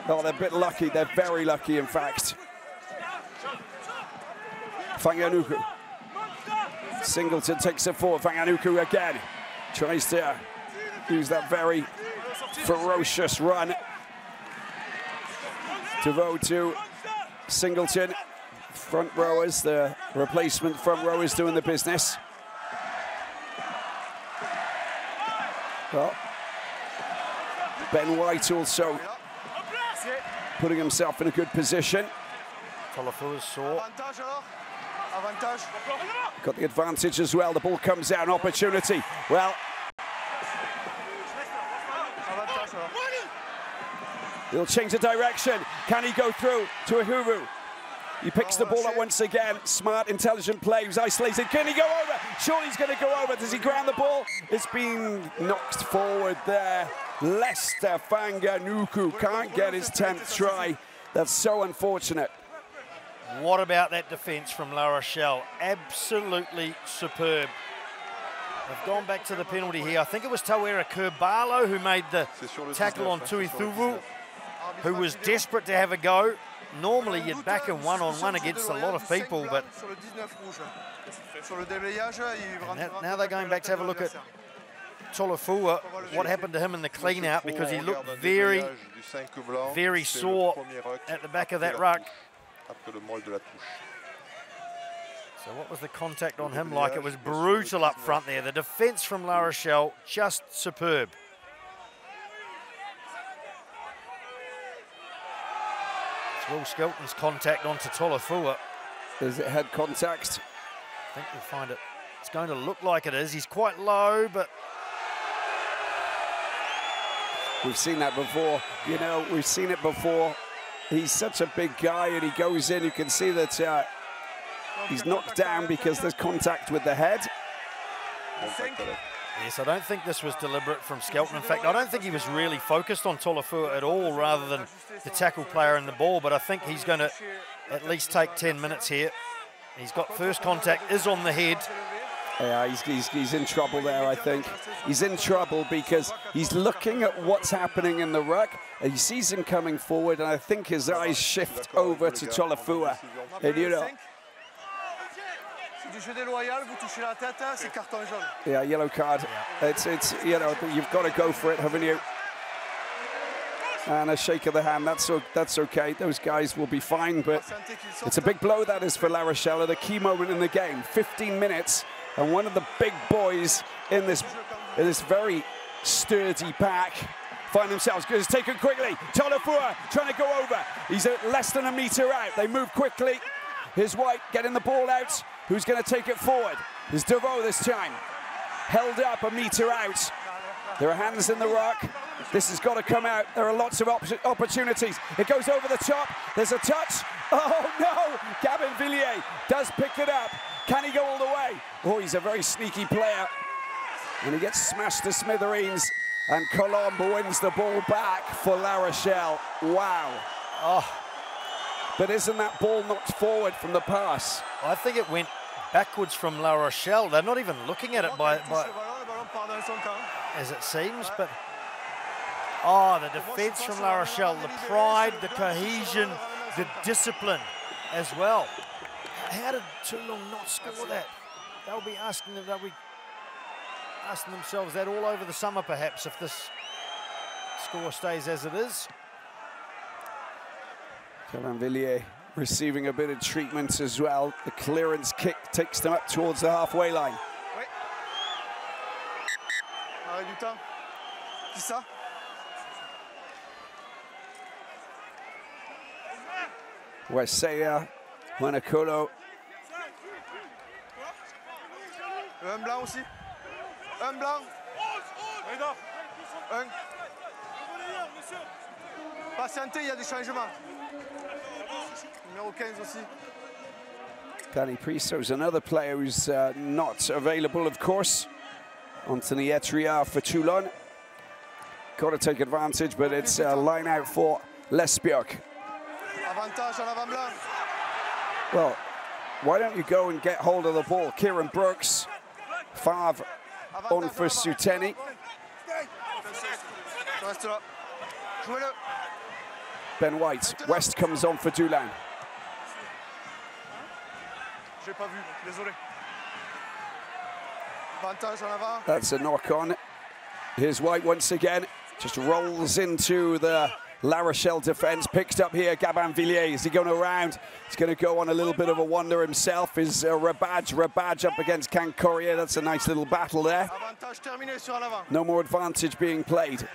Oh, they're a bit lucky. They're very lucky, in fact. Fanganuku. Singleton takes it forward. Fanganuku again. Tries to use that very ferocious run. DeVoe to Singleton. Front rowers, the replacement front rowers doing the business. Well, Ben White also putting himself in a good position. Tolofua saw. Got the advantage as well. The ball comes out, an opportunity. Well, he'll change the direction. Can he go through to Uhuru? He picks the ball up once again. Smart, intelligent play. He's isolated. Can he go over? Surely he's going to go over. Does he ground the ball? It's been knocked forward there. Lester Fanganuku can't get his 10th try. That's so unfortunate. What about that defence from La Rochelle? Absolutely superb. They've gone back to the penalty here. I think it was Tawera Kerbalo who made the tackle on Tuithuvu, who was desperate to have a go. Normally you'd back him one-on-one against a lot of people, but now they're going back to have a look at Tolofua, what happened to him in the clean-out, because he looked very, very sore at the back of that ruck. So what was the contact on him like? It was brutal up front there. The defence from La Rochelle, just superb. It's Will Skelton's contact onto Tolofua. Is it head contact? I think we'll find it. It's going to look like it is. He's quite low, but... We've seen that before. You know, we've seen it before. He's such a big guy and he goes in. You can see that he's knocked down because there's contact with the head. Yes, I don't think this was deliberate from Skelton. In fact, I don't think he was really focused on Tolofua at all rather than the tackle player and the ball, but I think he's going to at least take 10 minutes here. He's got first contact, is on the head. Yeah, he's in trouble there, I think. He's in trouble because he's looking at what's happening in the ruck. He sees him coming forward, and I think his eyes shift over to Tolofua. And, you know, yeah, yellow card. It's you know, you've got to go for it, haven't you? And a shake of the hand, that's okay. Those guys will be fine, but it's a big blow that is for La Rochelle at a key moment in the game. 15 minutes, and one of the big boys in this very sturdy pack find themselves. It's taken quickly. Tolofua trying to go over. He's at less than a metre out. They move quickly. Here's White getting the ball out. Who's going to take it forward? It's Deveau this time. Held up a metre out. There are hands in the ruck. This has got to come out. There are lots of opportunities. It goes over the top. There's a touch. Oh no! Gabin Villiers does pick it up. Can he go all the way? Oh, he's a very sneaky player. And he gets smashed to smithereens. And Colombe wins the ball back for La Rochelle. Wow. Oh. But isn't that ball knocked forward from the pass? I think it went backwards from La Rochelle. They're not even looking at it by as it seems, but oh, the defence from La Rochelle, the pride, the cohesion, the discipline as well. How did Toulon not score that? They'll be asking themselves that all over the summer, perhaps, if this score stays as it is. Gabin Villiers receiving a bit of treatment as well. The clearance kick takes them up towards the halfway line. Wesseya, Manacolo. Un blanc aussi. Un blanc. Un. Patientez, il y a des changements. Numéro 15 aussi. Danny Priso's another player who's not available, of course. Anthony Etria for Toulon. Got to take advantage, but it's a line out for Lesbioc. Avantage en avant blanc. Well, why don't you go and get hold of the ball? Kieran Brooks, Favre on for Souteni. Ben White, West comes on for Toulon. That's a knock on. Here's White once again, just rolls into the La Rochelle defence, picked up here, Gabin Villiers. Is he going around? He's going to go on a little bit of a wander himself. Is Rabadge up against Cancorier. That's a nice little battle there. No more advantage being played.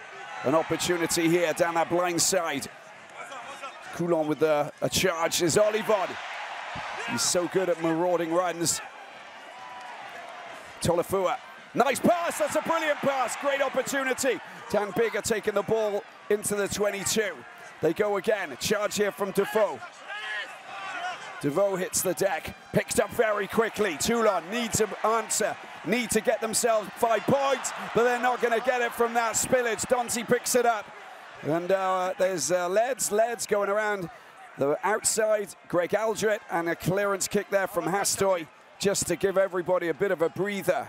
An opportunity here down that blind side. Toulon with a charge is Olivon. He's so good at marauding runs. Tolofua. Nice pass, that's a brilliant pass. Great opportunity. Dan Bigger taking the ball into the 22. They go again, a charge here from Deveau. Deveau hits the deck, picked up very quickly. Toulon need to answer, need to get themselves 5 points, but they're not going to get it from that spillage. Dante picks it up. And there's Leds going around the outside. Greg Aldred, and a clearance kick there from Hastoy, just to give everybody a bit of a breather.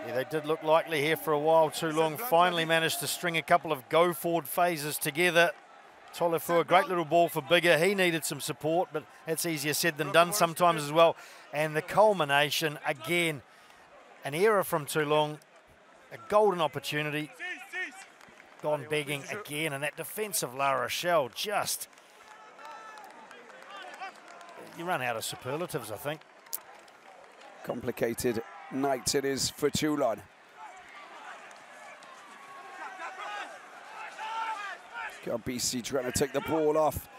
Yeah, they did look likely here for a while. Toulon finally managed to string a couple of go-forward phases together. Tolofua, great little ball for Bigger. He needed some support, but that's easier said than done sometimes as well. And the culmination, again, an error from Toulon. A golden opportunity. Gone begging again, and that defence of La Rochelle just... You run out of superlatives, I think. Complicated night it is for Toulon. BC trying to take the ball off.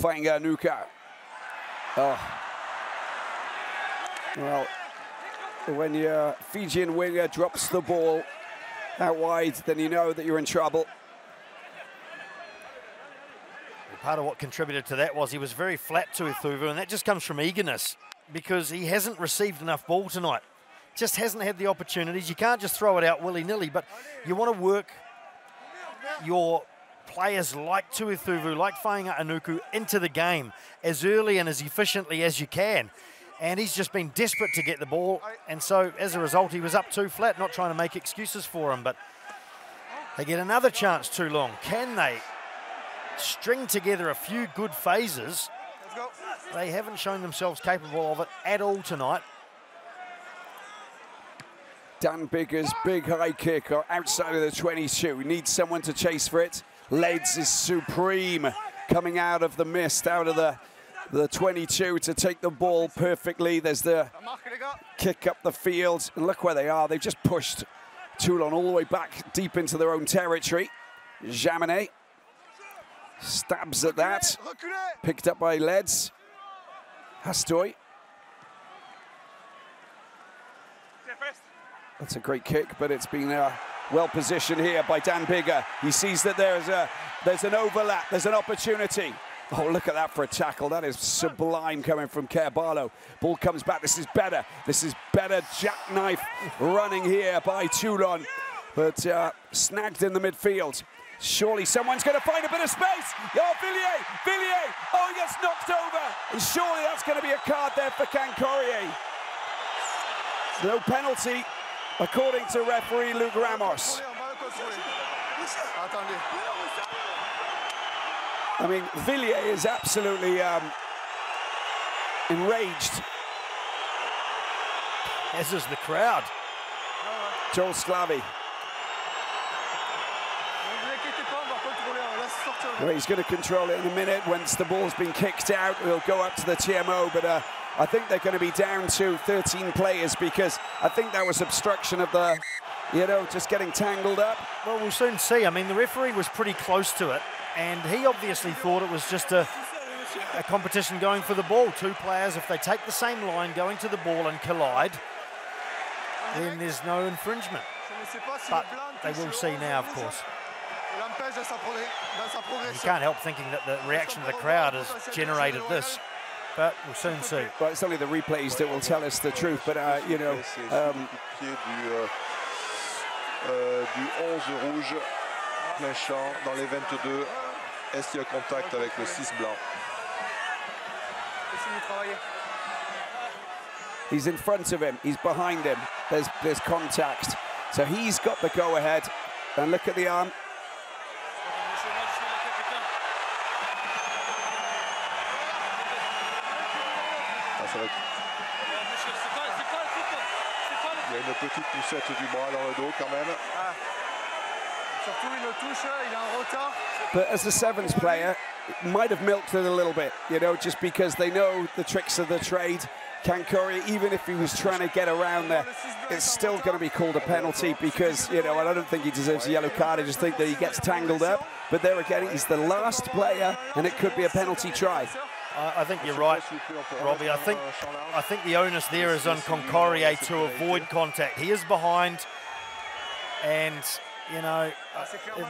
Nuka. Oh. Well, when your Fijian winger drops the ball out wide, then you know that you're in trouble. Part of what contributed to that was he was very flat to Ithuvu, and that just comes from eagerness because he hasn't received enough ball tonight. Just hasn't had the opportunities. You can't just throw it out willy-nilly, but you want to work your players like Tuithuvu, like Whainga Anuku into the game as early and as efficiently as you can. And he's just been desperate to get the ball. And so as a result, he was up too flat, not trying to make excuses for him. But they get another chance too long. Can they string together a few good phases? They haven't shown themselves capable of it at all tonight. Dan Bigger's big high kick outside of the 22. Needs someone to chase for it. Leds is supreme, coming out of the mist, out of the 22 to take the ball perfectly. There's the kick up the field. And look where they are. They've just pushed Toulon all the way back deep into their own territory. Jaminet stabs at that. Picked up by Leds. Hastoy. That's a great kick, but it's been well positioned here by Dan Bigger. He sees that there's an overlap, there's an opportunity. Oh, look at that for a tackle. That is sublime coming from Carballo. Ball comes back. This is better. This is better jackknife running here by Toulon, but snagged in the midfield. Surely someone's going to find a bit of space. Oh, Villiers. Oh, he gets knocked over. And surely that's going to be a card there for Cancourier. No penalty, according to referee Luke Ramos. I mean, Villiers is absolutely enraged. As is the crowd. Joel Sclavi. Well, he's going to control it in a minute. Once the ball's been kicked out, we'll go up to the TMO, but I think they're going to be down to 13 players because I think that was obstruction of the, just getting tangled up. Well, we'll soon see. I mean, the referee was pretty close to it, and he obviously thought it was just a competition going for the ball. Two players, if they take the same line, going to the ball and collide, then there's no infringement. But they will see now, of course. You can't help thinking that the reaction of the crowd has generated this, but we'll soon see. Well, it's only the replays that will tell us the truth, but du 11 rouge, plein champ, dans les 22, est-ce qu'il y a contact avec le 6 blanc? He's in front of him, he's behind him, there's contact. So he's got the go-ahead, and look at the arm. Il y a une petite poussette du bras dans le dos quand même. But as a sevens player, might have milked it a little bit, just because they know the tricks of the trade. Cancourier, even if he was trying to get around there, it's still going to be called a penalty because, I don't think he deserves a yellow card. I just think that he gets tangled up. But there again, he's the last player, and it could be a penalty try. I think you're right, Robbie. I think the onus there is on Cancourier to avoid contact. He is behind, and it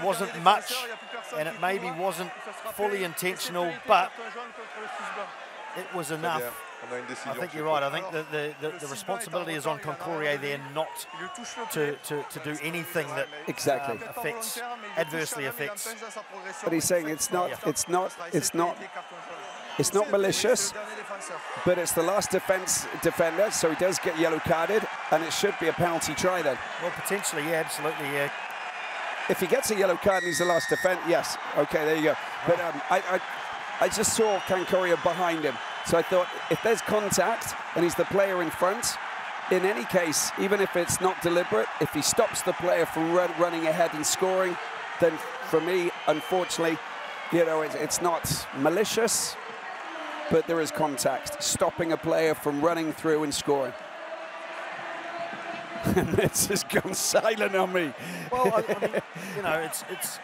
wasn't much, and it maybe wasn't fully intentional, but it was enough. I think you're right. I think the responsibility is on Cancourier there not to do anything that adversely affects. But he's saying it's not malicious, but it's the last defender, so he does get yellow carded, and it should be a penalty try then. Well, potentially, yeah, absolutely, yeah. If he gets a yellow card and he's the last defender, yes, okay, there you go. But I just saw Cancourier behind him, so I thought if there's contact and he's the player in front, in any case, even if it's not deliberate, if he stops the player from running ahead and scoring, then for me, unfortunately, you know, it's not malicious, but there is contact, stopping a player from running through and scoring. And it's just gone silent on me. Well, I mean, you know, it's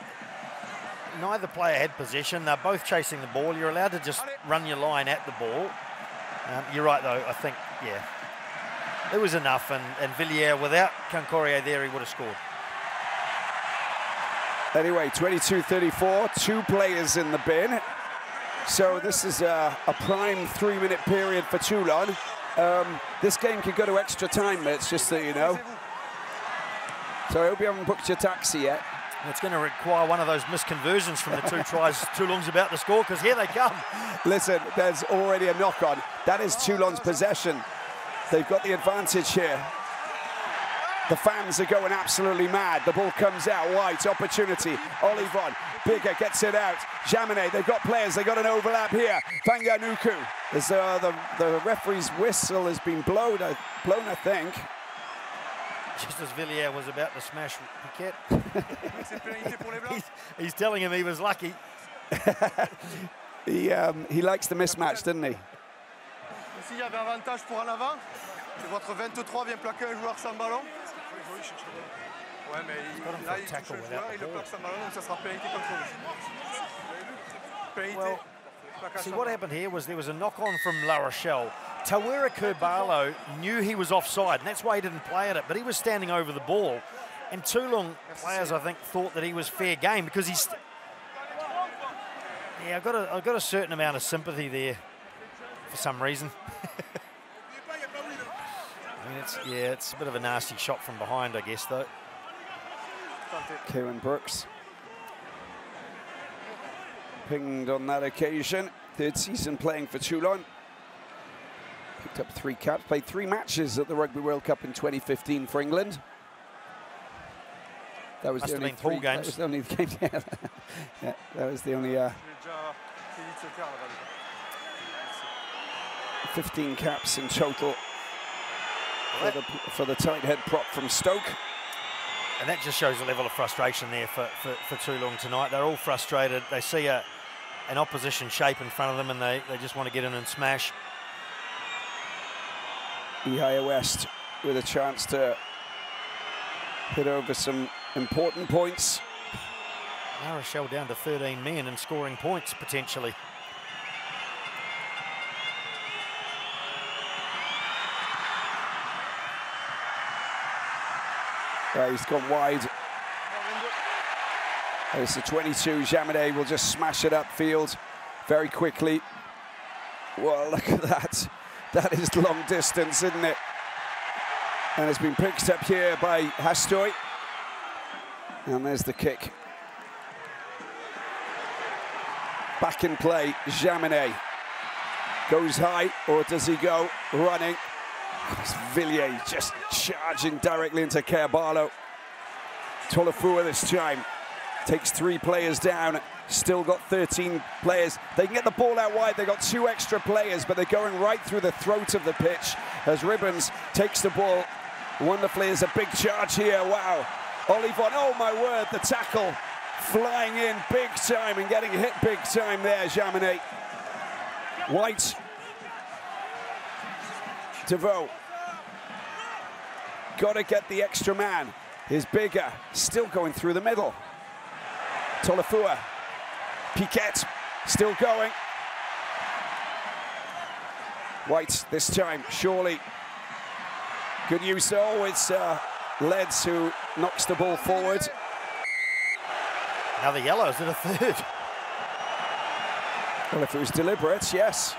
neither player had possession. They're both chasing the ball. You're allowed to just run your line at the ball. You're right, though. I think, yeah, it was enough. And Villiers, without Cancourier there, he would have scored. Anyway, 22-34, 2 players in the bin. So this is a prime 3-minute period for Toulon. This game could go to extra time, mates, just so you know. So I hope you haven't booked your taxi yet. It's going to require one of those misconversions from the 2 tries Toulon's about to score, because here they come. Listen, there's already a knock-on. That is Toulon's possession. They've got the advantage here. The fans are going absolutely mad. The ball comes out, White, opportunity. Olivon, Bigger gets it out. Jaminet, they've got players, they've got an overlap here. Fanganuku, as the referee's whistle has been blown, I think. Just as Villiers was about to smash Piquet. he's telling him he was lucky. He likes the mismatch, doesn't he? Ici, il y avait avantage pour en avant. Et votre 23 vient plaquer un joueur sans ballon. Ouais, mais là, il touche le joueur, il le plaque sans ballon, donc ça sera pénalité contre lui. Pénalité. See, what happened here was there was a knock-on from La Rochelle. Tawera Kerbalo knew he was offside, and that's why he didn't play at it, but he was standing over the ball. And Toulon players, I think, thought that he was fair game because he's... Yeah, I've got a certain amount of sympathy there for some reason. I mean, it's a bit of a nasty shot from behind, I guess, though. Kieran Brooks pinged on that occasion. 3rd season playing for Toulon. Picked up 3 caps, played 3 matches at the Rugby World Cup in 2015 for England. That was the only 3 games. That was the only game. Yeah, that was the only 15 caps in total for the tight head prop from Stoke. And that just shows a level of frustration there for Toulon tonight. They're all frustrated. They see an opposition shape in front of them and they just want to get in and smash. Ihaya West with a chance to hit over some important points. La Rochelle down to 13 men and scoring points potentially. He's gone wide. It's a 22. Jaminet will just smash it upfield very quickly. Well, look at that. That is long distance, isn't it? And it's been picked up here by Hastoy. And there's the kick. Back in play, Jaminet. Goes high, or does he go running? It's Villiers just charging directly into Kerbalo. Toulon this time takes 3 players down, still got 13 players. They can get the ball out wide, they've got 2 extra players, but they're going right through the throat of the pitch as Ribbons takes the ball wonderfully. There's a big charge here, wow. Olivon, oh my word, the tackle flying in big time and getting hit big time there, Jaminet. White. DeVoe. Got to get the extra man. Is Bigger, still going through the middle. Tolofua. Piquet, still going. White this time, surely. Good use though, it's Leds who knocks the ball forward. Now the yellow, is it a 3rd? Well, if it was deliberate, yes.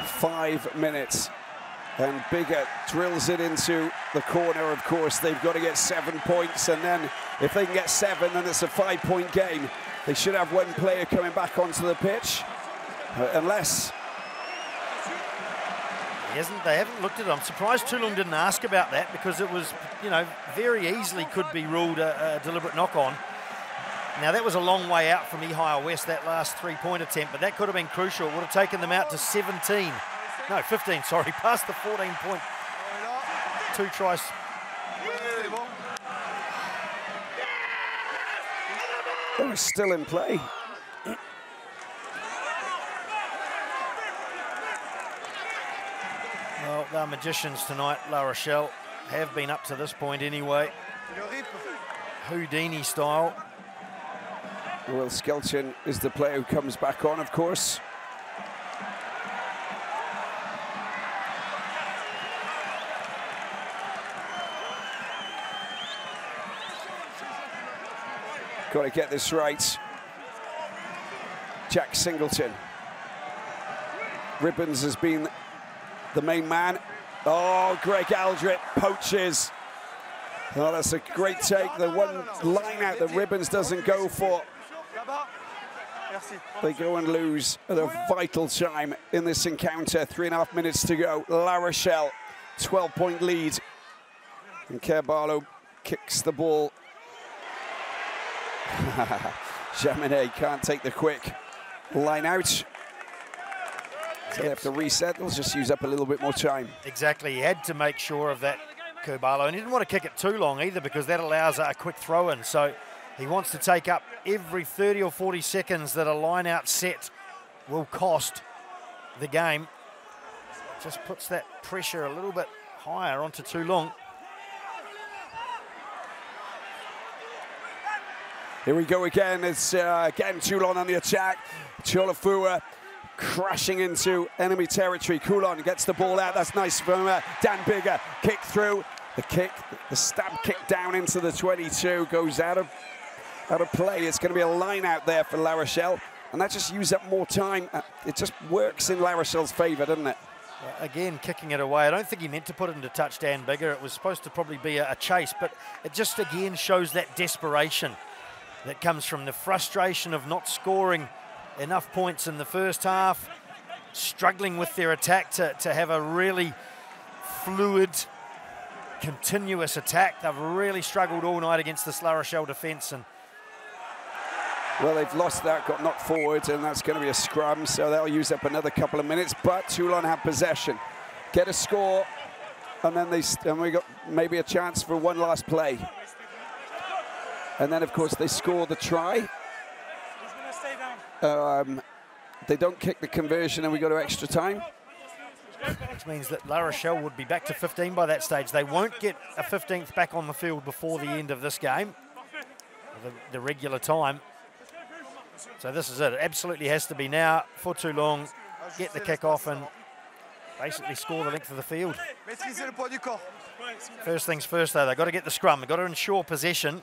Five minutes, and Bigger drills it into the corner. Of course, they've got to get 7 points, and then if they can get 7, then it's a 5-point game. They should have 1 player coming back onto the pitch, unless... They haven't looked at it. I'm surprised Toulon didn't ask about that because it was, you know, very easily could be ruled a deliberate knock-on. Now, that was a long way out from Ihia West, that last three-point attempt, but that could have been crucial. It would have taken them out to 17. No, 15, sorry, past the 14-point. 2 tries. They were still in play. Well, they're magicians tonight, La Rochelle. Have been up to this point anyway. Houdini style. Will Skelton is the player who comes back on, of course. Got to get this right. Jack Singleton. Ribbons has been the main man. Oh, Greg Aldrett poaches. Oh, that's a great take. The one line out that Ribbons doesn't go for. They go and lose at a vital time in this encounter. 3.5 minutes to go. La Rochelle, 12-point lead. And Carvalho kicks the ball. Jaminet can't take the quick line out. So they have to reset. They'll just use up a little bit more time. Exactly. He had to make sure of that, Carvalho. And he didn't want to kick it too long either, because that allows a quick throw-in. So he wants to take up every 30 or 40 seconds that a line-out set will cost the game. Just puts that pressure a little bit higher onto Toulon. Here we go again. It's again Toulon on the attack. Cholafua crashing into enemy territory. Coulon gets the ball out. That's nice from Dan Bigger. Kick through. The kick, the stab kick down into the 22 goes out of play. It's going to be a line out there for La Rochelle, and that just uses up more time. It just works in La Rochelle's favour, doesn't it? Again, kicking it away. I don't think he meant to put it into touch, Dan Bigger. It was supposed to probably be a chase, but it just again shows that desperation that comes from the frustration of not scoring enough points in the first half, struggling with their attack to have a really fluid, continuous attack. They've really struggled all night against this La Rochelle defence. And well, they've lost that, got knocked forward, and that's going to be a scrum, so that'll use up another couple of minutes. But Toulon have possession, get a score, and then we got maybe a chance for one last play. And then, of course, they score the try. They don't kick the conversion, and we go to extra time. Which means that La Rochelle would be back to 15 by that stage. They won't get a 15th back on the field before the end of this game, the regular time. So this is it. It absolutely has to be now for Toulon. Get the kick off and basically score the length of the field. First things first, though, they've got to get the scrum. They've got to ensure possession.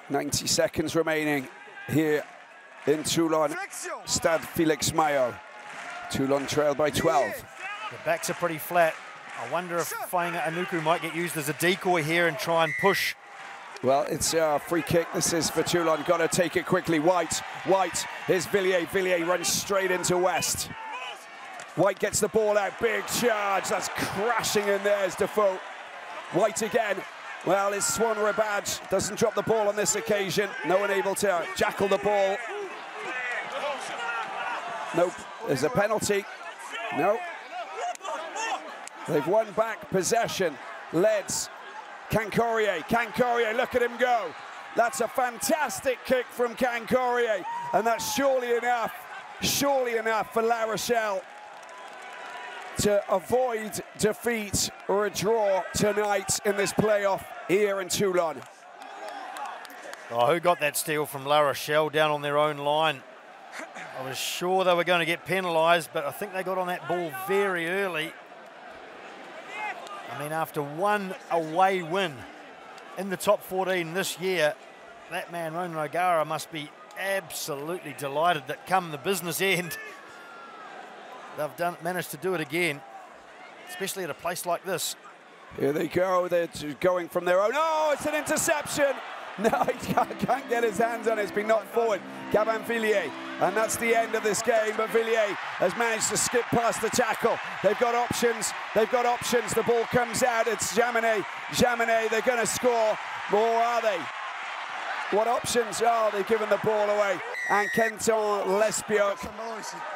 90 seconds remaining here in Toulon. Stade Felix Mayo. Toulon trail by 12. The backs are pretty flat. I wonder if Fainga Anuku might get used as a decoy here and try and push. Well, it's a free kick. This is for Toulon. Got to take it quickly. White. Here's Villiers. Villiers runs straight into West. White gets the ball out. Big charge. That's crashing in there as Defoe. White again. Well, it's Swan Rabadge. Doesn't drop the ball on this occasion. No one able to jackal the ball. Nope. There's a penalty. No. They've won back possession. Leads. Cancorier, look at him go. That's a fantastic kick from Cancorier. And that's surely enough for La Rochelle to avoid defeat or a draw tonight in this playoff here in Toulon. Oh, who got that steal from La Rochelle down on their own line? I was sure they were going to get penalised, but I think they got on that ball very early. I mean, after one away win in the top 14 this year, that man, Ronan O'Gara, must be absolutely delighted that come the business end, they've managed to do it again, especially at a place like this. Here they go. They're going from their own. Oh, it's an interception. No, he can't get his hands on it. It's been knocked forward. Gabin Villiers. And that's the end of this game. But Villiers has managed to skip past the tackle. They've got options. The ball comes out. It's Jaminet. They're going to score. Or are they? What options are they giving the ball away? And Kenton Lesbiok.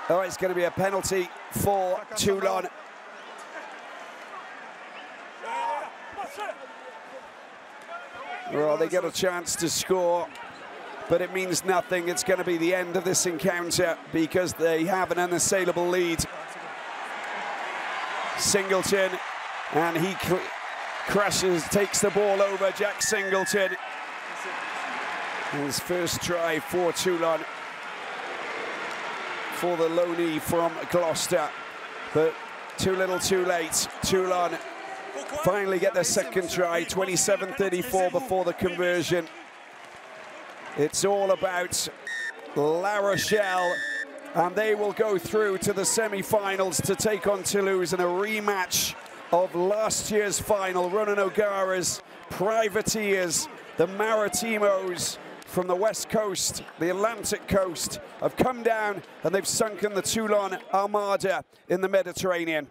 Oh, it's going to be a penalty for Toulon. Well, they get a chance to score, but it means nothing. It's going to be the end of this encounter because they have an unassailable lead. Singleton, and he crashes, takes the ball over. Jack Singleton. His first try for Toulon, for the loanee from Gloucester, but too little too late. Toulon finally get their second try, 27-34 before the conversion. It's all about La Rochelle, and they will go through to the semi-finals to take on Toulouse in a rematch of last year's final. Ronan O'Gara's Privateers, the Maritimos from the west coast, the Atlantic coast, have come down and they've sunken the Toulon Armada in the Mediterranean.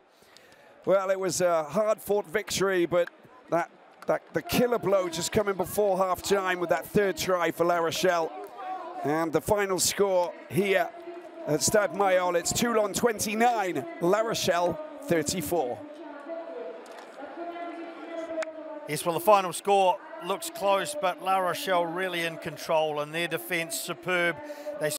Well, it was a hard-fought victory, but the killer blow just coming before half-time with that third try for La Rochelle. And the final score here at Stade Mayol, it's Toulon 29, La Rochelle 34. Yes, well, the final score looks close, but La Rochelle really in control, and their defence superb. They